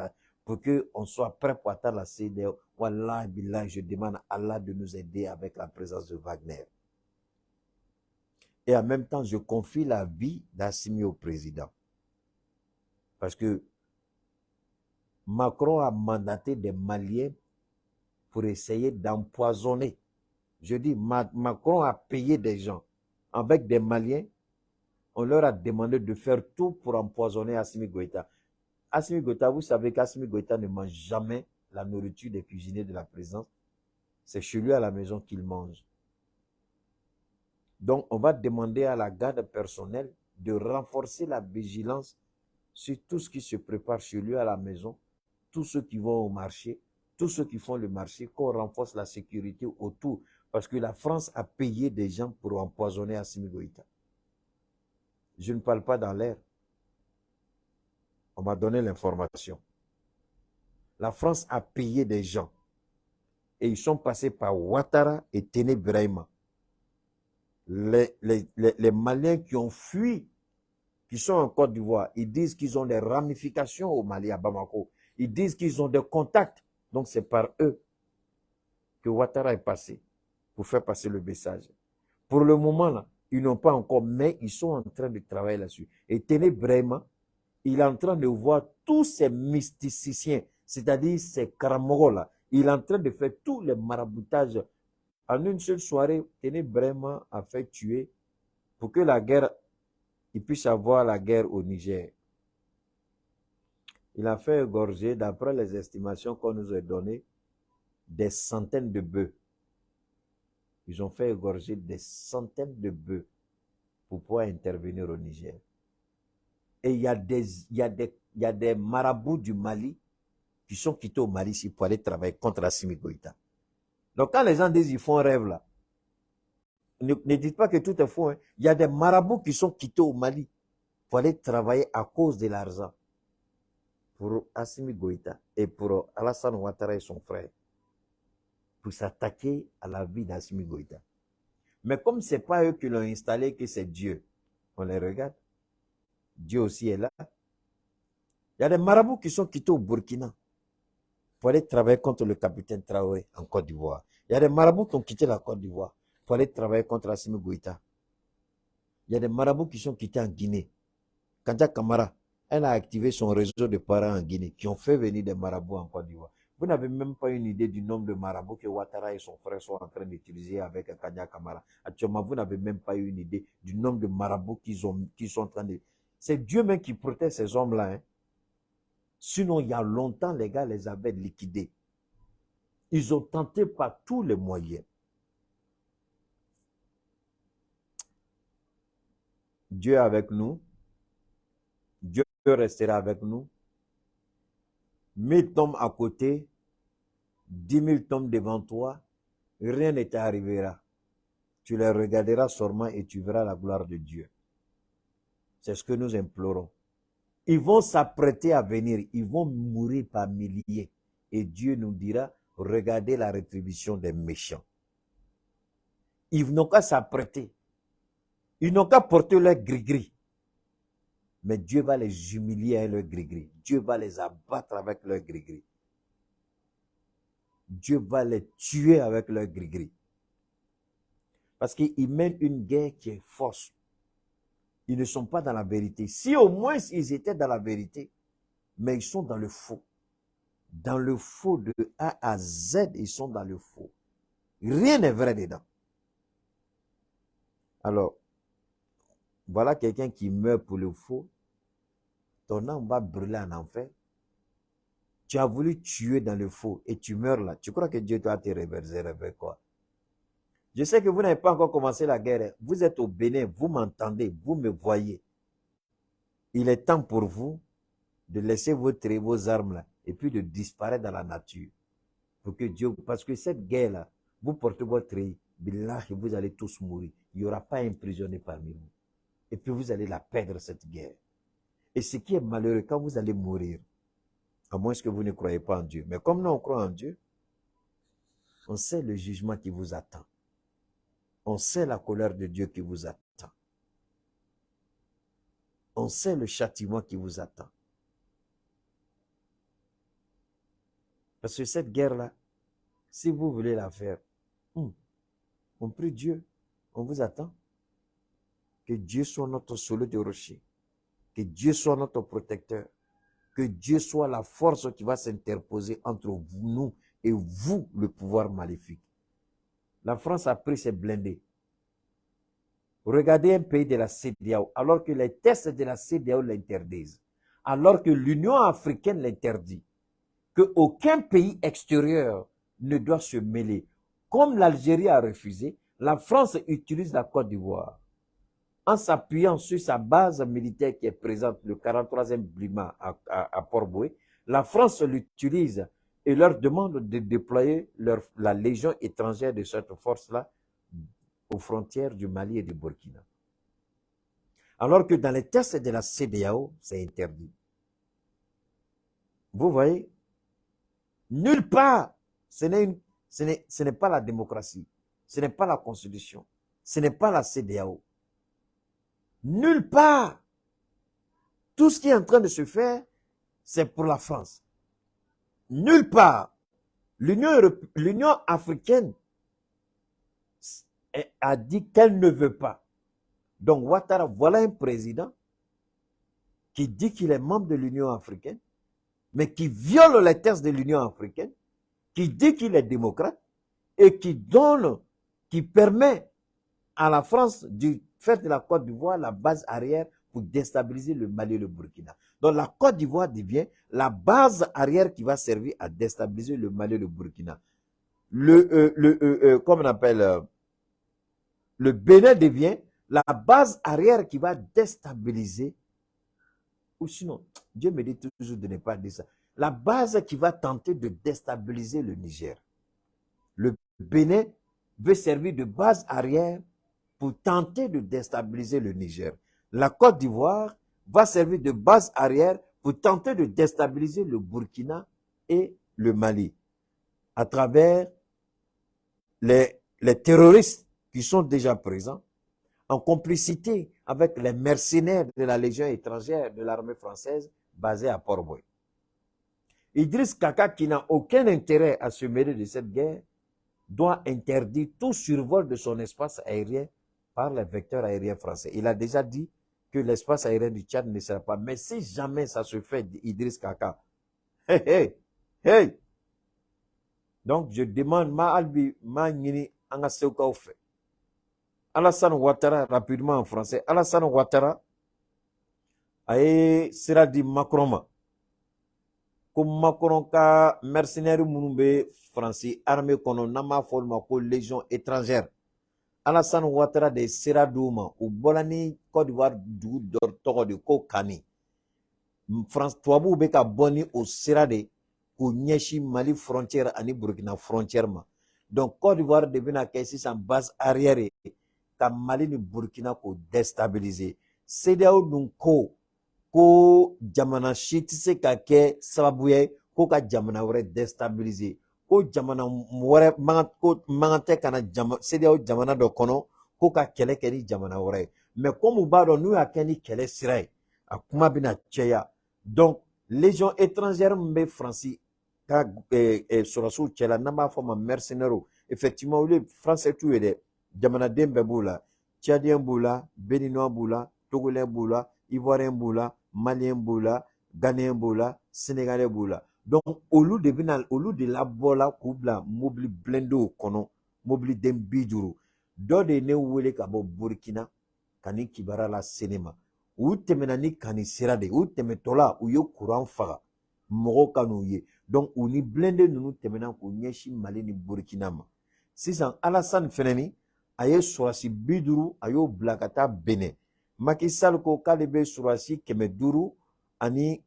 pour qu'on soit prêt pour attendre la CEDEAO, Wallah, billah, je demande à Allah de nous aider avec la présence de Wagner. Et en même temps, je confie la vie d'Assimi au président. Parce que Macron a mandaté des Maliens pour essayer d'empoisonner. Je dis, Macron a payé des gens avec des Maliens. On leur a demandé de faire tout pour empoisonner Assimi Goïta. Assimi Goïta, vous savez qu'Assimi Goïta ne mange jamais la nourriture des cuisiniers de la présidence. C'est chez lui à la maison qu'il mange. Donc, on va demander à la garde personnelle de renforcer la vigilance sur tout ce qui se prépare chez lui à la maison, tous ceux qui vont au marché, tous ceux qui font le marché, qu'on renforce la sécurité autour. Parce que la France a payé des gens pour empoisonner Assimi Goïta. Je ne parle pas dans l'air. On m'a donné l'information. La France a payé des gens. Et ils sont passés par Ouattara et Téné Brahima. Les Maliens qui ont fui, qui sont en Côte d'Ivoire, ils disent qu'ils ont des ramifications au Mali, à Bamako. Ils disent qu'ils ont des contacts. Donc c'est par eux que Ouattara est passé pour faire passer le message. Pour le moment, là, ils n'ont pas encore, mais ils sont en train de travailler là-dessus. Et Téné Brahima, il est en train de voir tous ces mysticiens, c'est-à-dire ces Karamogos-là. Il est en train de faire tous les maraboutages. En une seule soirée, Téné Brahima a fait tuer pour que la guerre, il puisse avoir la guerre au Niger. Il a fait égorger, d'après les estimations qu'on nous a données, des centaines de bœufs. Ils ont fait égorger des centaines de bœufs pour pouvoir intervenir au Niger. Et il y a des marabouts du Mali qui sont quittés au Mali ici pour aller travailler contre Assimi Goïta. Donc quand les gens disent qu'ils font un rêve là, ne dites pas que tout est faux. Hein. Il y a des marabouts qui sont quittés au Mali pour aller travailler à cause de l'argent pour Assimi Goïta et pour Alassane Ouattara et son frère, pour s'attaquer à la vie d'Assimi Goïta. Mais comme ce n'est pas eux qui l'ont installé, que c'est Dieu, on les regarde. Dieu aussi est là. Il y a des marabouts qui sont quittés au Burkina pour aller travailler contre le capitaine Traoré en Côte d'Ivoire. Il y a des marabouts qui ont quitté la Côte d'Ivoire pour aller travailler contre Assimi Goïta. Il y a des marabouts qui sont quittés en Guinée. Kanja Kamara, elle a activé son réseau de parents en Guinée qui ont fait venir des marabouts en Côte d'Ivoire. Vous n'avez même pas une idée du nombre de marabouts que Ouattara et son frère sont en train d'utiliser avec Kanya Kamara. Actuellement, vous n'avez même pas une idée du nombre de marabouts qu'ils sont en train de... C'est Dieu même qui protège ces hommes-là. Hein. Sinon, il y a longtemps, les gars les avaient liquidés. Ils ont tenté par tous les moyens. Dieu est avec nous. Dieu restera avec nous. 1000 tombes à côté, 10 000 tombes devant toi, rien ne t'arrivera. Tu les regarderas sûrement et tu verras la gloire de Dieu. C'est ce que nous implorons. Ils vont s'apprêter à venir, ils vont mourir par milliers. Et Dieu nous dira, regardez la rétribution des méchants. Ils n'ont qu'à s'apprêter. Ils n'ont qu'à porter leur gris-gris. Mais Dieu va les humilier avec leur gris-gris. Dieu va les abattre avec leur gris-gris. Dieu va les tuer avec leur gris-gris. Parce qu'ils mènent une guerre qui est fausse. Ils ne sont pas dans la vérité. Si au moins ils étaient dans la vérité, mais ils sont dans le faux. Dans le faux de A à Z, ils sont dans le faux. Rien n'est vrai dedans. Alors, voilà quelqu'un qui meurt pour le faux. Ton âme va brûler en enfer. Tu as voulu tuer dans le faux et tu meurs là. Tu crois que Dieu doit te réserver quoi? Je sais que vous n'avez pas encore commencé la guerre. Vous êtes au Bénin, vous m'entendez, vous me voyez. Il est temps pour vous de laisser vos armes là et puis de disparaître dans la nature. Pour que Dieu, parce que cette guerre-là, vous portez votre treillis, billah, vous allez tous mourir. Il n'y aura pas un prisonnier parmi vous. Et puis vous allez la perdre, cette guerre. Et ce qui est malheureux, quand vous allez mourir, à moins que vous ne croyez pas en Dieu. Mais comme nous, on croit en Dieu, on sait le jugement qui vous attend. On sait la colère de Dieu qui vous attend. On sait le châtiment qui vous attend. Parce que cette guerre-là, si vous voulez la faire, on prie Dieu, on vous attend. Que Dieu soit notre soleil de rocher. Que Dieu soit notre protecteur. Que Dieu soit la force qui va s'interposer entre nous et vous, le pouvoir maléfique. La France a pris ses blindés. Regardez un pays de la CEDEAO, alors que les tests de la CEDEAO l'interdisent, alors que l'Union africaine l'interdit, qu'aucun pays extérieur ne doit se mêler. Comme l'Algérie a refusé, la France utilise la Côte d'Ivoire. En s'appuyant sur sa base militaire qui est présente, le 43e Blima à Port-Boué, la France l'utilise et leur demande de déployer la légion étrangère de cette force-là aux frontières du Mali et du Burkina. Alors que dans les tests de la CEDEAO, c'est interdit. Vous voyez, nulle part, ce n'est pas la démocratie, ce n'est pas la Constitution, ce n'est pas la CEDEAO. Nulle part. Tout ce qui est en train de se faire, c'est pour la France. Nulle part. L'Union africaine a dit qu'elle ne veut pas. Donc Ouattara, voilà un président qui dit qu'il est membre de l'Union africaine, mais qui viole les textes de l'Union africaine, qui dit qu'il est démocrate et qui permet à la France de faire de la Côte d'Ivoire la base arrière pour déstabiliser le Mali et le Burkina. Donc la Côte d'Ivoire devient la base arrière qui va servir à déstabiliser le Mali et le Burkina. Comme on appelle, le Bénin devient la base arrière qui va déstabiliser, ou sinon, Dieu me dit toujours de ne pas dire ça, la base qui va tenter de déstabiliser le Niger. Le Bénin veut servir de base arrière pour tenter de déstabiliser le Niger. La Côte d'Ivoire va servir de base arrière pour tenter de déstabiliser le Burkina et le Mali à travers les terroristes qui sont déjà présents en complicité avec les mercenaires de la Légion étrangère de l'armée française basée à Port-Boué. Idriss Kaka, qui n'a aucun intérêt à se mêler de cette guerre, doit interdire tout survol de son espace aérien par les vecteurs aériens français. Il a déjà dit que l'espace aérien du Tchad ne sera pas. Mais si jamais ça se fait, Idriss Kaka, hey, Donc, je demande, ma albi, ma nini, anga seuka au fait. Alassane Ouattara, rapidement en français, Alassane Ouattara, aye sira di Macron ma. Comme Macron ka mercenaire munumbe français armée kono nama folma ko légion étrangère. Alassane Ouattara de sira douma ou bolani Côte d'Ivoire du dor togo de ko kani. France tubabu be ka boni au sira de ko nyeshi Mali frontière ani Burkina frontière ma. Donc Côte d'Ivoire de bina kesi en base arrière ka Mali ni Burkina ko déstabiliser. CEDEAO dun ko jamana si tɛ se ka kɛ sababu ye ko ka jamana wɛrɛ déstabiliser ko jamana wɛrɛ mankan tɛ ka na CEDEAO jamana dɔ kɔnɔ ko ka kɛlɛ kɛ ni jamana wɛrɛ ye mais comme u b'a dɔn n'u y'a kɛ ni kɛlɛ sira ye a kuma bɛna cɛya donc légion étrangère min bɛ faransi ka sɔrɔsiw cɛla n'an b'a fɔ ma mercenaires effectivement olu ye français t'u ye dɛ jamanaden bɛɛ b'u la tchadien b'u la béninois b'u la togolais b'u la ivoirien b'u la malien b'u la ghanéen b'u la sénégalais b'u la donc olu de labɔla k'u bila mobili blendew kɔnɔ mobili den 50 dɔ de ye ne wele ka bɔ burkina ka ni kibaruya lase ne ma u tɛmɛna ni kani sira de u tɛmɛtɔla u ye courant faga mɔgɔw ka n'u ye donc u ni blende ninnu tɛmɛna k'u ɲɛsin mali ni burkina ma sisan alassane fɛnɛ ni a ye sɔrɔsi 50 a y'o bila ka taa benin Macky Sall ko k'ale bɛ surasi 500 ani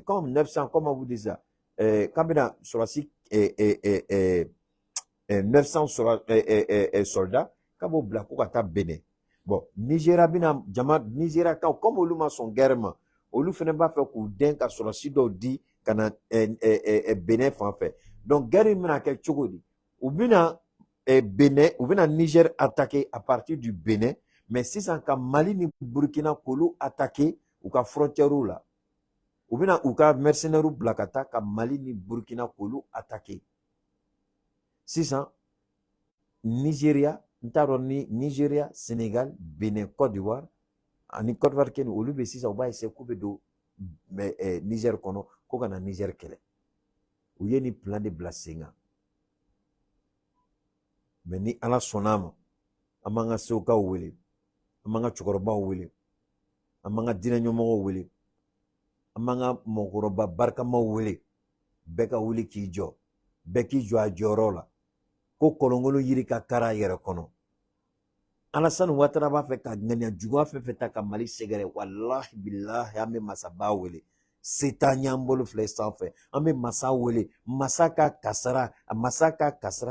comme 900 comment vous dites ça k'a bɛna surasi 900 soldats k'a b'o bila ko ka taa Benin bon Nigeria bɛna Nigeria kaw comme olu ma sɔn guerre ma olu fɛnɛ b'a fɛ k'u den ka surasi dɔw di ka na Benin fan fɛ donc guerre in bɛna kɛ cogo di u bɛna Benin u bɛna Niger attaquer à partir du Benin mais sisan ka Mali ni Burkina k'olu attaquer u ka frontière la u bɛna u ka mercenaires bila ka taa ka Mali ni Burkina k'olu attaquer sisan Nigeria n t'a dɔn ni Nigeria Sénégal Benin Côte d'Ivoire ani Côte d'Ivoire kɛni olu bɛ sisan u b'a essayer k'u bɛ don Niger kɔnɔ ko ka na Niger kɛlɛ u ye ni plan de bila sen kan mais ni Ala sɔnn'a ma an b'an ka sewukaw wele an b'an ka cɛkɔrɔbaw wele an b'an ka diinɛ ɲɛmɔgɔw wele an b'an ka mɔgɔkɔrɔba barikamaw wele bɛɛ ka wuli k'i jɔ bɛɛ k'i jɔ a jɔyɔrɔ la ko kɔlɔnkolon yiri ka kari a yɛrɛ kɔnɔ Alassane Ouattara b'a fɛ ka ŋaniya juguya fɛn fɛn ta ka Mali sɛgɛrɛ walahi bilahi an bɛ masaba wele se t'an ye an bolo filɛ sanfɛ an bɛ masa wele masa ka kasara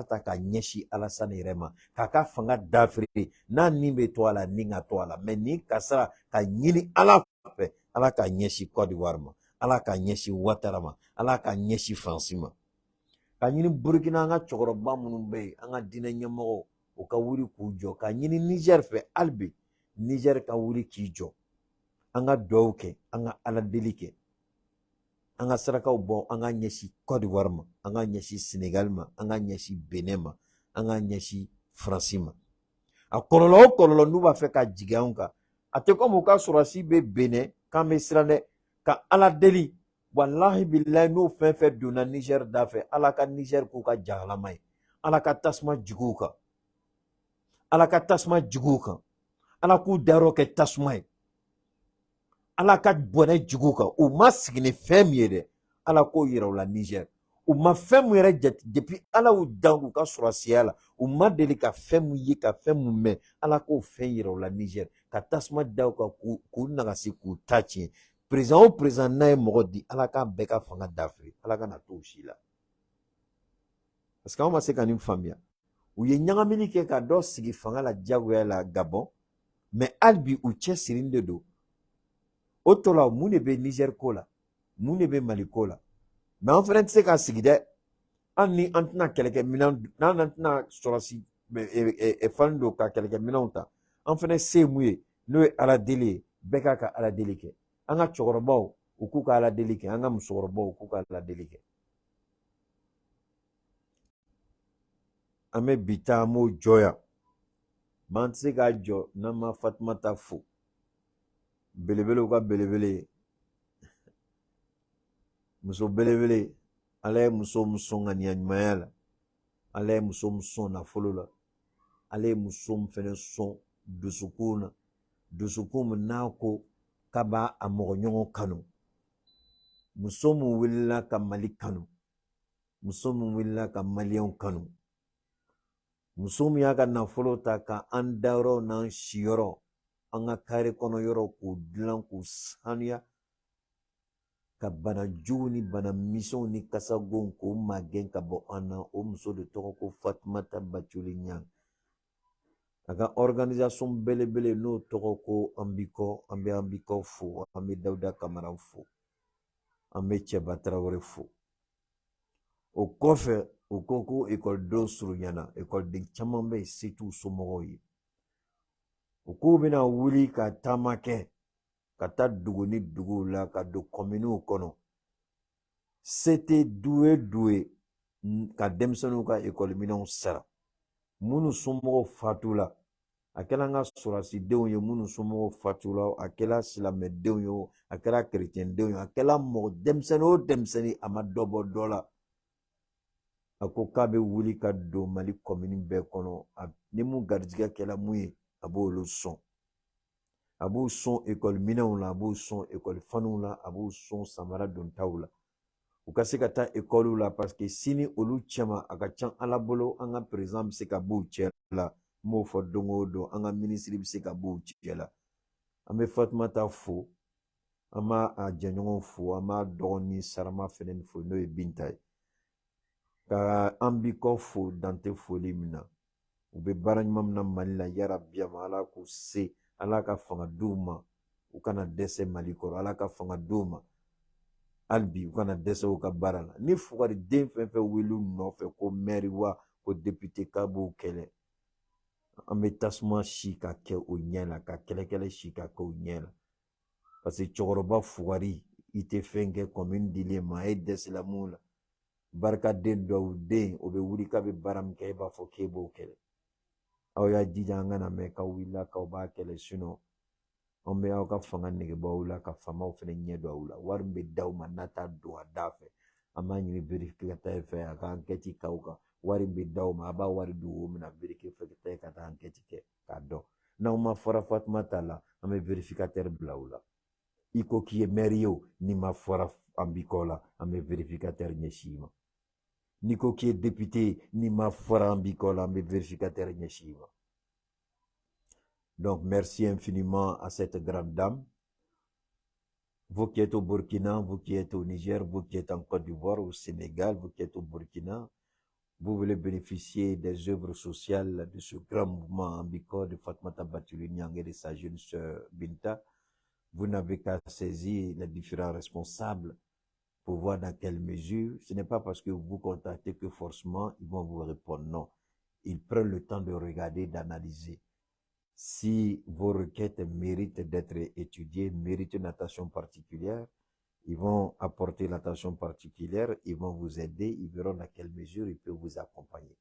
ta ka ɲɛsin Alassane yɛrɛ ma k'a ka fanga dafiri n'a ni bɛ to a la ni ka to a la mais ni kasara ka ɲini Ala fɛ Ala ka ɲɛsin Côte d'Ivoire ma Ala ka ɲɛsin Ouattara ma Ala ka ɲɛsin Faransi ma ka ɲini Burkina an ka cɛkɔrɔba minnu bɛ yen an ka diinɛ ɲɛmɔgɔw u ka wuli k'u jɔ ka ɲini Niger fɛ hali bi Niger ka wuli k'i jɔ an ka duwawu kɛ an ka Ala deli kɛ an ka sarakaw bɔ an ka ɲɛsin Côte d'Ivoire ma an ka ɲɛsin Sénégal ma an ka ɲɛsin Benin ma an ka ɲɛsin Faransi ma a kɔlɔlɔ o kɔlɔlɔ n'u b'a fɛ ka jigin anw kan a tɛ comme u ka sɔrɔsi bɛ Benin k'an bɛ siran dɛ ka Ala deli walahi bilahi n'o fɛn fɛn donna Niger da fɛ Ala ka Niger k'u ka jahanama ye Ala ka tasuma jigin u kan Ala ka tasuma jigin u kan Ala k'u dayɔrɔ kɛ tasuma ye Ala ka bɔnɛ jigin u kan u ma sigi ni fɛn min ye dɛ Ala k'o yira u la Niger u ma fɛn min yɛrɛ jate depuis Ala y'u dan u ka sɔrɔsiya la u ma deli ka fɛn min ye ka fɛn min mɛn Ala k'o fɛn yira u la Niger ka tasuma da u kan k'u nagasi k'u ta tiɲɛ président o président n'a ye mɔgɔ di Ala k'a bɛɛ ka fanga dafiri Ala kana to u si la parce que anw ma se ka nin faamuya u ye ɲagamini kɛ ka dɔ sigi fanga la diyagoya la Gabon mais hali bi u cɛsirilen de don o tɔ la mun de bɛ Niger ko la mun de bɛ Mali ko la mais an fɛnɛ tɛ se ka sigi dɛ hali ni an tɛna kɛlɛkɛminɛn n'an tɛna sɔrɔsi falen don ka kɛlɛkɛminɛnw ta an fɛnɛ se ye mun ye n'o ye Ala deli ye bɛɛ k'a ka Ala deli kɛ an ka cɛkɔrɔbaw u k'u ka Ala deli kɛ an ka musokɔrɔbaw u k'u ka Ala deli kɛ an bɛ bi ta an b'o jɔ yan m'an tɛ se k'a jɔ n'an ma Fatumata fo belebelew ka belebele muso belebele ala ye muso min sɔn ŋaniyaɲumanya la, ala ye muso min sɔn nafolo la, ala ye muso min fɛnɛ sɔn dusukun na, dusukun min n'a ko k'a b'a a mɔgɔɲɔgɔn kanu, muso min wulila ka Mali kanu, muso min wulila ka maliyɛnw kanu, muso min y'a ka nafolo ta ka an dayɔrɔ n'an siyɔrɔ, an ka kare kɔnɔ yɔrɔ k'o dilan k'o sanuya, ka bana jugu ni bana misɛnw ni kasagonw k'o magɛn ka bɔ an na, o muso de tɔgɔ ko Fatumata Batuli Ɲang. A ka organisation belebele n'o tɔgɔ ko Ambikɔ, an bɛ Ambikɔ fo, an bɛ Dawuda Kamara fo, an bɛ Cɛba Tarawele fo. O kɔfɛ u ko ko ekɔlidenw surunyana, ekɔliden caman bɛ yen se t'u somɔgɔw ye. U k'u bɛna wuli ka taama kɛ, ka taa dugu ni duguw la, ka don kɔminiw kɔnɔ. Se tɛ du ye du ye ka denmisɛnninw ka ekɔliminɛnw sara. Minnu somɔgɔw fatula, a kɛla an ka sɔrɔdasidenw ye minnu somɔgɔw fatula, a kɛla silamɛdenw ye o, a kɛla kerecɛndenw ye, a kɛla mɔgɔ denmisɛnnin o denmisɛnnin a ma dɔ bɔ dɔ la. A ko k'a bɛ wuli ka don Mali kɔmini bɛɛ kɔnɔ, ni mun garijɛgɛ kɛla mun ye, a b'olu sɔn. A b'u sɔn ekɔliminɛnw la, a b'u sɔn ekɔlifanuw la, a b'u sɔn samara dontaw la. U ka se ka taa ekɔliw la parce que sini olu cɛma a ka ca Ala bolo, an ka président bɛ se ka b'u cɛ la. N b'o fɔ don o don, an ka ministre bɛ se ka b'u cɛ la. An bɛ Fatumata fo, an b'a a jɛɲɔgɔnw fo, an b'a dɔgɔnin Sarama fɛnɛ fo n'o ye Binta ye. Ka an bikɔ fo dante foli min na. U bɛ baara ɲuman min na Mali la, yarabi Ala k'u se, Ala ka fanga d'u ma, u kana dɛsɛ Mali kɔrɔ, Ala ka fanga d'u ma. Hali bi u kana dɛsɛ u ka baara la. Ni fugariden fɛn fɛn wuli u nɔfɛ ko maire wa, ko député k'a b'u kɛlɛ, an bɛ tasuma si ka kɛ o ɲɛ la, ka kɛlɛkɛlɛ si ka kɛ o ɲɛ la. Parce que cɛkɔrɔba fugari, i tɛ fɛn kɛ commune dilen ma, a ye dɛsɛla mun la. Barikaden dɔw den, o bɛ wuli k'a bɛ baara min kɛ, e b'a fɔ k'e b'o kɛlɛ. Aw y'a jija an kana mɛn k'aw wulila k'aw b'a kɛlɛ, sinon an bɛ aw ka fanga negebɔ la, ka faamaw fɛnɛ ɲɛ don aw la. Wari min bɛ d'aw ma n'a t'a don a da fɛ, an b'a ɲini vérificateur fɛ a ka enquête k'aw kan. Wari min bɛ d'aw ma, a b'a wari don o min na, vérificateur ka taa enquête kɛ k'a dɔn. N'aw ma fɔra Fatumata la, an bɛ vérificateur bila u la. I ko k'i ye maire ye o, n'i ma fɔra Ambikɔ la, an bɛ vérificateur ɲɛsin i ma. N'i ko k'i est député, n'i ma fɔra Ambikɔ la, an bɛ vérificateur ɲɛsin i ma. Donc, merci infiniment à cette grande dame. Vous qui êtes au Burkina, vous qui êtes au Niger, vous qui êtes en Côte d'Ivoire, au Sénégal, vous qui êtes au Burkina, vous voulez bénéficier des œuvres sociales de ce grand mouvement Ambikɔ de Fatumata Batuli Ɲang et de sa jeune sœur Binta. Vous n'avez qu'à saisir les différents responsables pour voir dans quelle mesure. Ce n'est pas parce que vous contactez que forcément ils vont vous répondre. Non. Ils prennent le temps de regarder, d'analyser. Si vos requêtes méritent d'être étudiées, méritent une attention particulière, ils vont apporter l'attention particulière, ils vont vous aider, ils verront dans quelle mesure ils peuvent vous accompagner.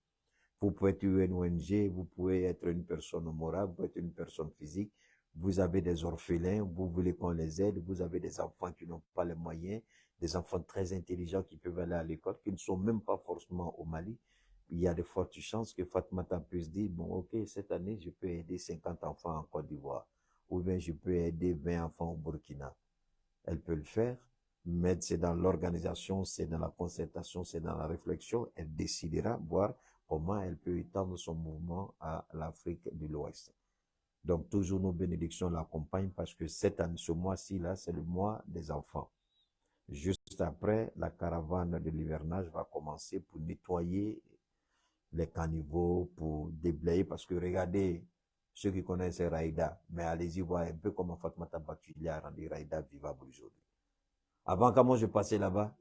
Vous pouvez être une ONG, vous pouvez être une personne morale, vous pouvez être une personne physique, vous avez des orphelins, vous voulez qu'on les aide, vous avez des enfants qui n'ont pas les moyens, des enfants très intelligents qui peuvent aller à l'école, qui ne sont même pas forcément au Mali. Il y a de fortes chances que Fatumata puisse dire, bon, ok, cette année, je peux aider 50 enfants en Côte d'Ivoire, ou bien je peux aider 20 enfants au Burkina. Elle peut le faire, mais c'est dans l'organisation, c'est dans la concertation, c'est dans la réflexion. Elle décidera, voir comment elle peut étendre son mouvement à l'Afrique de l'Ouest. Donc, toujours nos bénédictions l'accompagnent parce que cette année, ce mois-ci, là, c'est le mois des enfants. Juste après, la caravane de l'hivernage va commencer pour nettoyer les caniveaux, pour déblayer, parce que regardez, ceux qui connaissent Raïda, mais allez-y voir un peu comment Fatumata Batuli a rendu Raïda vivable aujourd'hui. Avant, quand moi je passais là-bas,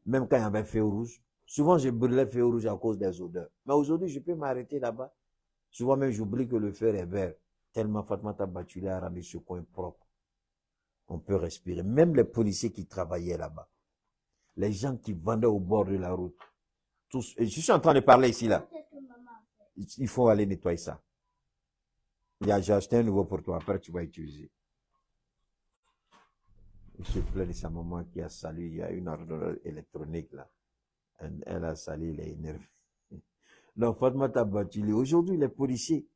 même quand il y avait feu rouge, souvent je brûlais feu rouge à cause des odeurs. Mais aujourd'hui, je peux m'arrêter là-bas. Souvent même, j'oublie que le feu est vert. Tellement Fatumata Batuli a rendu ce coin propre. On peut respirer. Même les policiers qui travaillaient là-bas. Les gens qui vendaient au bord de la route. Tous, et je suis en train de parler ici, là. Il faut aller nettoyer ça. J'ai acheté un nouveau pour toi. Après, tu vas utiliser. Il se plaît de sa maman qui a salué. Il y a une ordonnance électronique, là. Elle a sali, il est énervé. Donc, Fatoumata Batouli, aujourd'hui, les policiers,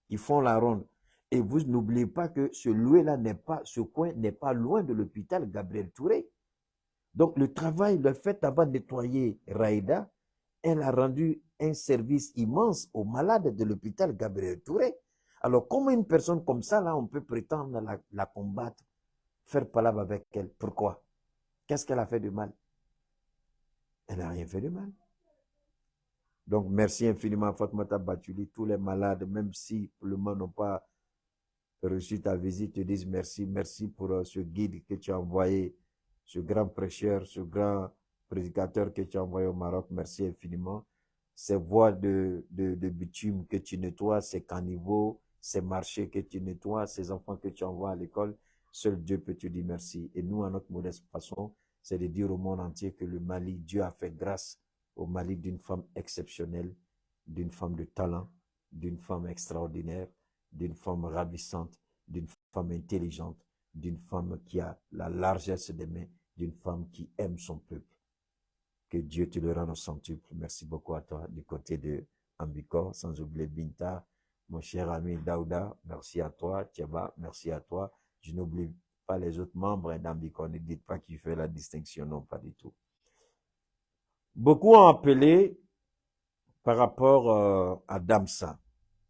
ils font la ronde. Et vous n'oubliez pas que ce coin n'est pas loin de l'hôpital Gabriel Touré. Donc, le travail, le fait d'avoir nettoyé Raïda, elle a rendu un service immense aux malades de l'hôpital Gabriel Touré. Alors, comment une personne comme ça, là, on peut prétendre la combattre, faire palabre avec elle? Pourquoi? Qu'est-ce qu'elle a fait de mal? Elle n'a rien fait de mal. Donc, merci infiniment, Fatoumata Batouli. Tous les malades, même si pour le moment n'ont pas reçu ta visite, te disent merci. Merci pour ce guide que tu as envoyé, ce grand prêcheur, ce grand prédicateur que tu as envoyé au Maroc. Merci infiniment. Ces voies de bitume que tu nettoies, ces caniveaux, ces marchés que tu nettoies, ces enfants que tu envoies à l'école, seul Dieu peut te dire merci. Et nous, à notre modeste façon, c'est de dire au monde entier que le Mali, Dieu a fait grâce au Mali d'une femme exceptionnelle, d'une femme de talent, d'une femme extraordinaire, d'une femme ravissante, d'une femme intelligente, d'une femme qui a la largesse des mains, d'une femme qui aime son peuple. Que Dieu te le rende au centuple. Merci beaucoup à toi du côté de Ambicor, sans oublier Binta, mon cher ami Daouda, merci à toi, Thiaba, merci à toi. Je n'oublie pas les autres membres d'Ambicor, ne dites pas qu'il fait la distinction, non, pas du tout. Beaucoup ont appelé par rapport à Damsa.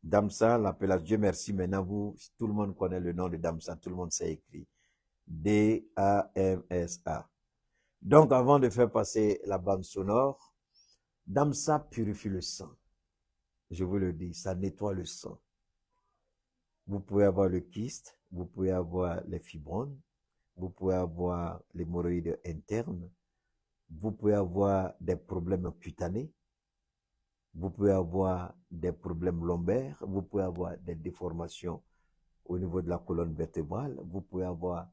Damsa, l'appellation, Dieu merci, maintenant tout le monde connaît le nom de Damsa, tout le monde sait écrire. D-A-M-S-A. Donc, avant de faire passer la bande sonore, Damsa purifie le sang. Je vous le dis, ça nettoie le sang. Vous pouvez avoir le kyste, vous pouvez avoir les fibromes, vous pouvez avoir l'hémorroïde interne, vous pouvez avoir des problèmes cutanés, vous pouvez avoir des problèmes lombaires, vous pouvez avoir des déformations au niveau de la colonne vertébrale, vous pouvez avoir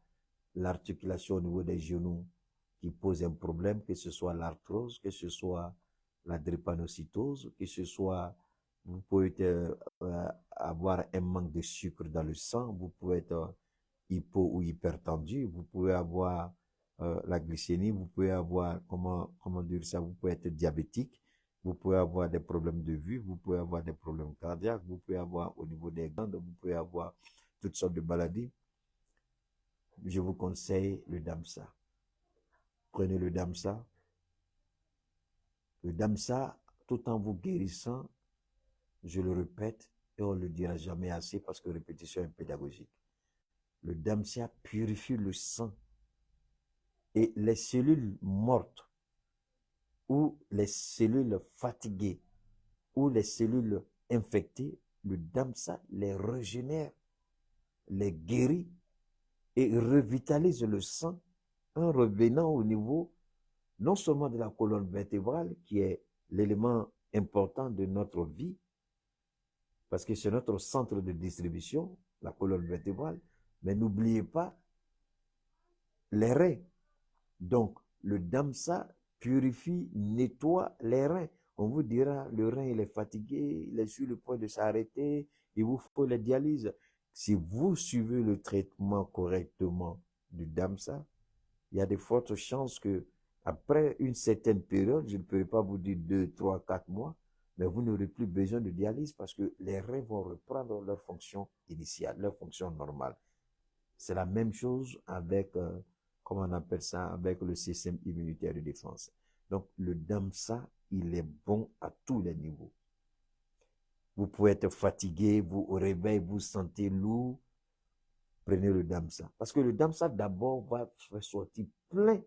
l'articulation au niveau des genoux qui pose un problème, que ce soit l'arthrose, que ce soit la drépanocytose, que ce soit, vous pouvez avoir un manque de sucre dans le sang, vous pouvez être hypo ou hypertendu, vous pouvez avoir la glycémie, vous pouvez avoir, comment dire ça, vous pouvez être diabétique, vous pouvez avoir des problèmes de vue, vous pouvez avoir des problèmes cardiaques, vous pouvez avoir au niveau des glandes, vous pouvez avoir toutes sortes de maladies. Je vous conseille le Damsa. Prenez le Damsa. Le Damsa, tout en vous guérissant, je le répète, et on ne le dira jamais assez parce que répétition est pédagogique. Le Damsa purifie le sang et les cellules mortes ou les cellules fatiguées ou les cellules infectées, le Damsa les régénère, les guérit et revitalise le sang en revenant au niveau non seulement de la colonne vertébrale, qui est l'élément important de notre vie, parce que c'est notre centre de distribution, la colonne vertébrale, mais n'oubliez pas les reins. Donc, le Damsa purifie, nettoie les reins. On vous dira, le rein, il est fatigué, il est sur le point de s'arrêter, il vous faut la dialyse. Si vous suivez le traitement correctement du Damsa, il y a de fortes chances que après une certaine période, je ne peux pas vous dire 2, 3, 4 mois, mais vous n'aurez plus besoin de dialyse parce que les reins vont reprendre leur fonction initiale, leur fonction normale. C'est la même chose avec, comment on appelle ça, avec le système immunitaire de défense. Donc, le Damsa, il est bon à tous les niveaux. Vous pouvez être fatigué, vous au réveil, vous sentez lourd, prenez le Damsa. Parce que le Damsa, d'abord, va faire sortir plein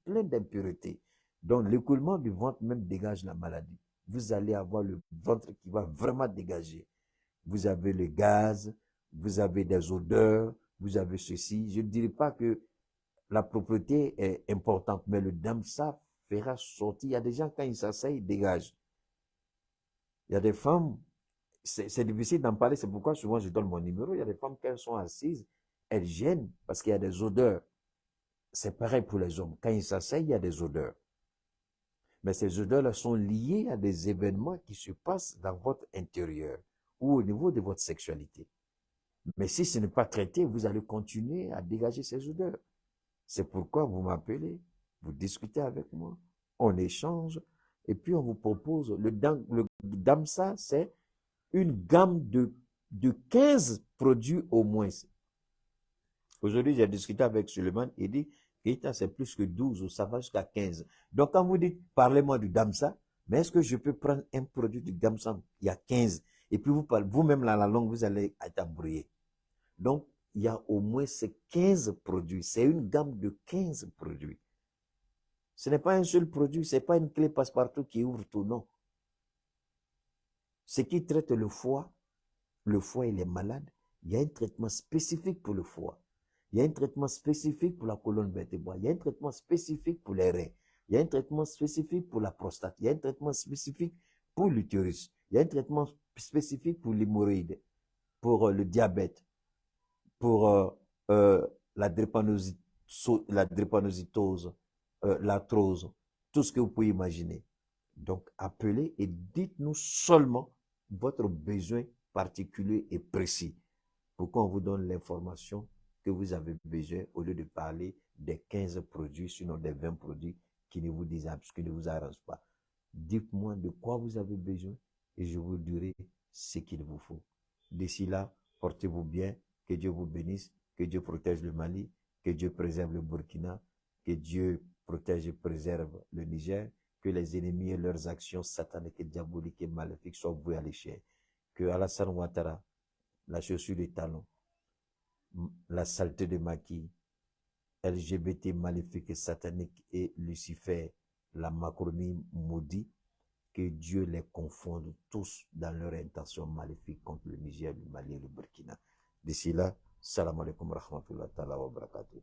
d'impuretés. Donc, l'écoulement du ventre même dégage la maladie. Vous allez avoir le ventre qui va vraiment dégager. Vous avez le gaz, vous avez des odeurs, vous avez ceci. Je ne dirais pas que la propreté est importante, mais le Damsa fera sortir. Il y a des gens, quand ils s'asseyent, ils dégagent. Il y a des femmes, c'est difficile d'en parler, c'est pourquoi souvent je donne mon numéro. Il y a des femmes, quand elles sont assises, elles gênent parce qu'il y a des odeurs. C'est pareil pour les hommes. Quand ils s'asseyent, il y a des odeurs. Mais ces odeurs-là sont liées à des événements qui se passent dans votre intérieur ou au niveau de votre sexualité. Mais si ce n'est pas traité, vous allez continuer à dégager ces odeurs. C'est pourquoi vous m'appelez, vous discutez avec moi, on échange, Et puis on vous propose, le Damsa, c'est une gamme de 15 produits au moins. Aujourd'hui, j'ai discuté avec Suleiman, il dit, Keita, c'est plus que 12 ou ça va jusqu'à 15. Donc quand vous dites, parlez-moi du Damsa, mais est-ce que je peux prendre un produit du Damsa, il y a 15, et puis vous parlez, vous-même dans la langue, vous allez être embrouillé. Donc, il y a au moins ces 15 produits. C'est une gamme de 15 produits. Ce n'est pas un seul produit, ce n'est pas une clé passe-partout qui ouvre tout, non. Ce qui traite le foie, il est malade, il y a un traitement spécifique pour le foie. Il y a un traitement spécifique pour la colonne vertébrale. Il y a un traitement spécifique pour les reins. Il y a un traitement spécifique pour la prostate. Il y a un traitement spécifique pour l'utérus. Il y a un traitement spécifique pour l'hémorroïde, pour le diabète, pour la drépanocytose, l'arthrose, tout ce que vous pouvez imaginer. Donc, appelez et dites-nous seulement votre besoin particulier et précis pour qu'on vous donne l'information que vous avez besoin au lieu de parler des 15 produits, sinon des 20 produits qui ne vous disent, qui ne vous arrangent pas. Dites-moi de quoi vous avez besoin et je vous dirai ce qu'il vous faut. D'ici là, portez-vous bien, que Dieu vous bénisse, que Dieu protège le Mali, que Dieu préserve le Burkina, que Dieu protège et préserve le Niger, que les ennemis et leurs actions sataniques et diaboliques et maléfiques soient vouées à l'échec. Que Alassane Ouattara, la chaussure des talons, la saleté de maquis, LGBT maléfique et satanique et Lucifer, la Macronie maudit, que Dieu les confonde tous dans leur intention maléfique contre le Niger, le Mali et le Burkina. D'ici là, salam alaikum wa rahmatullahi wa barakatuh.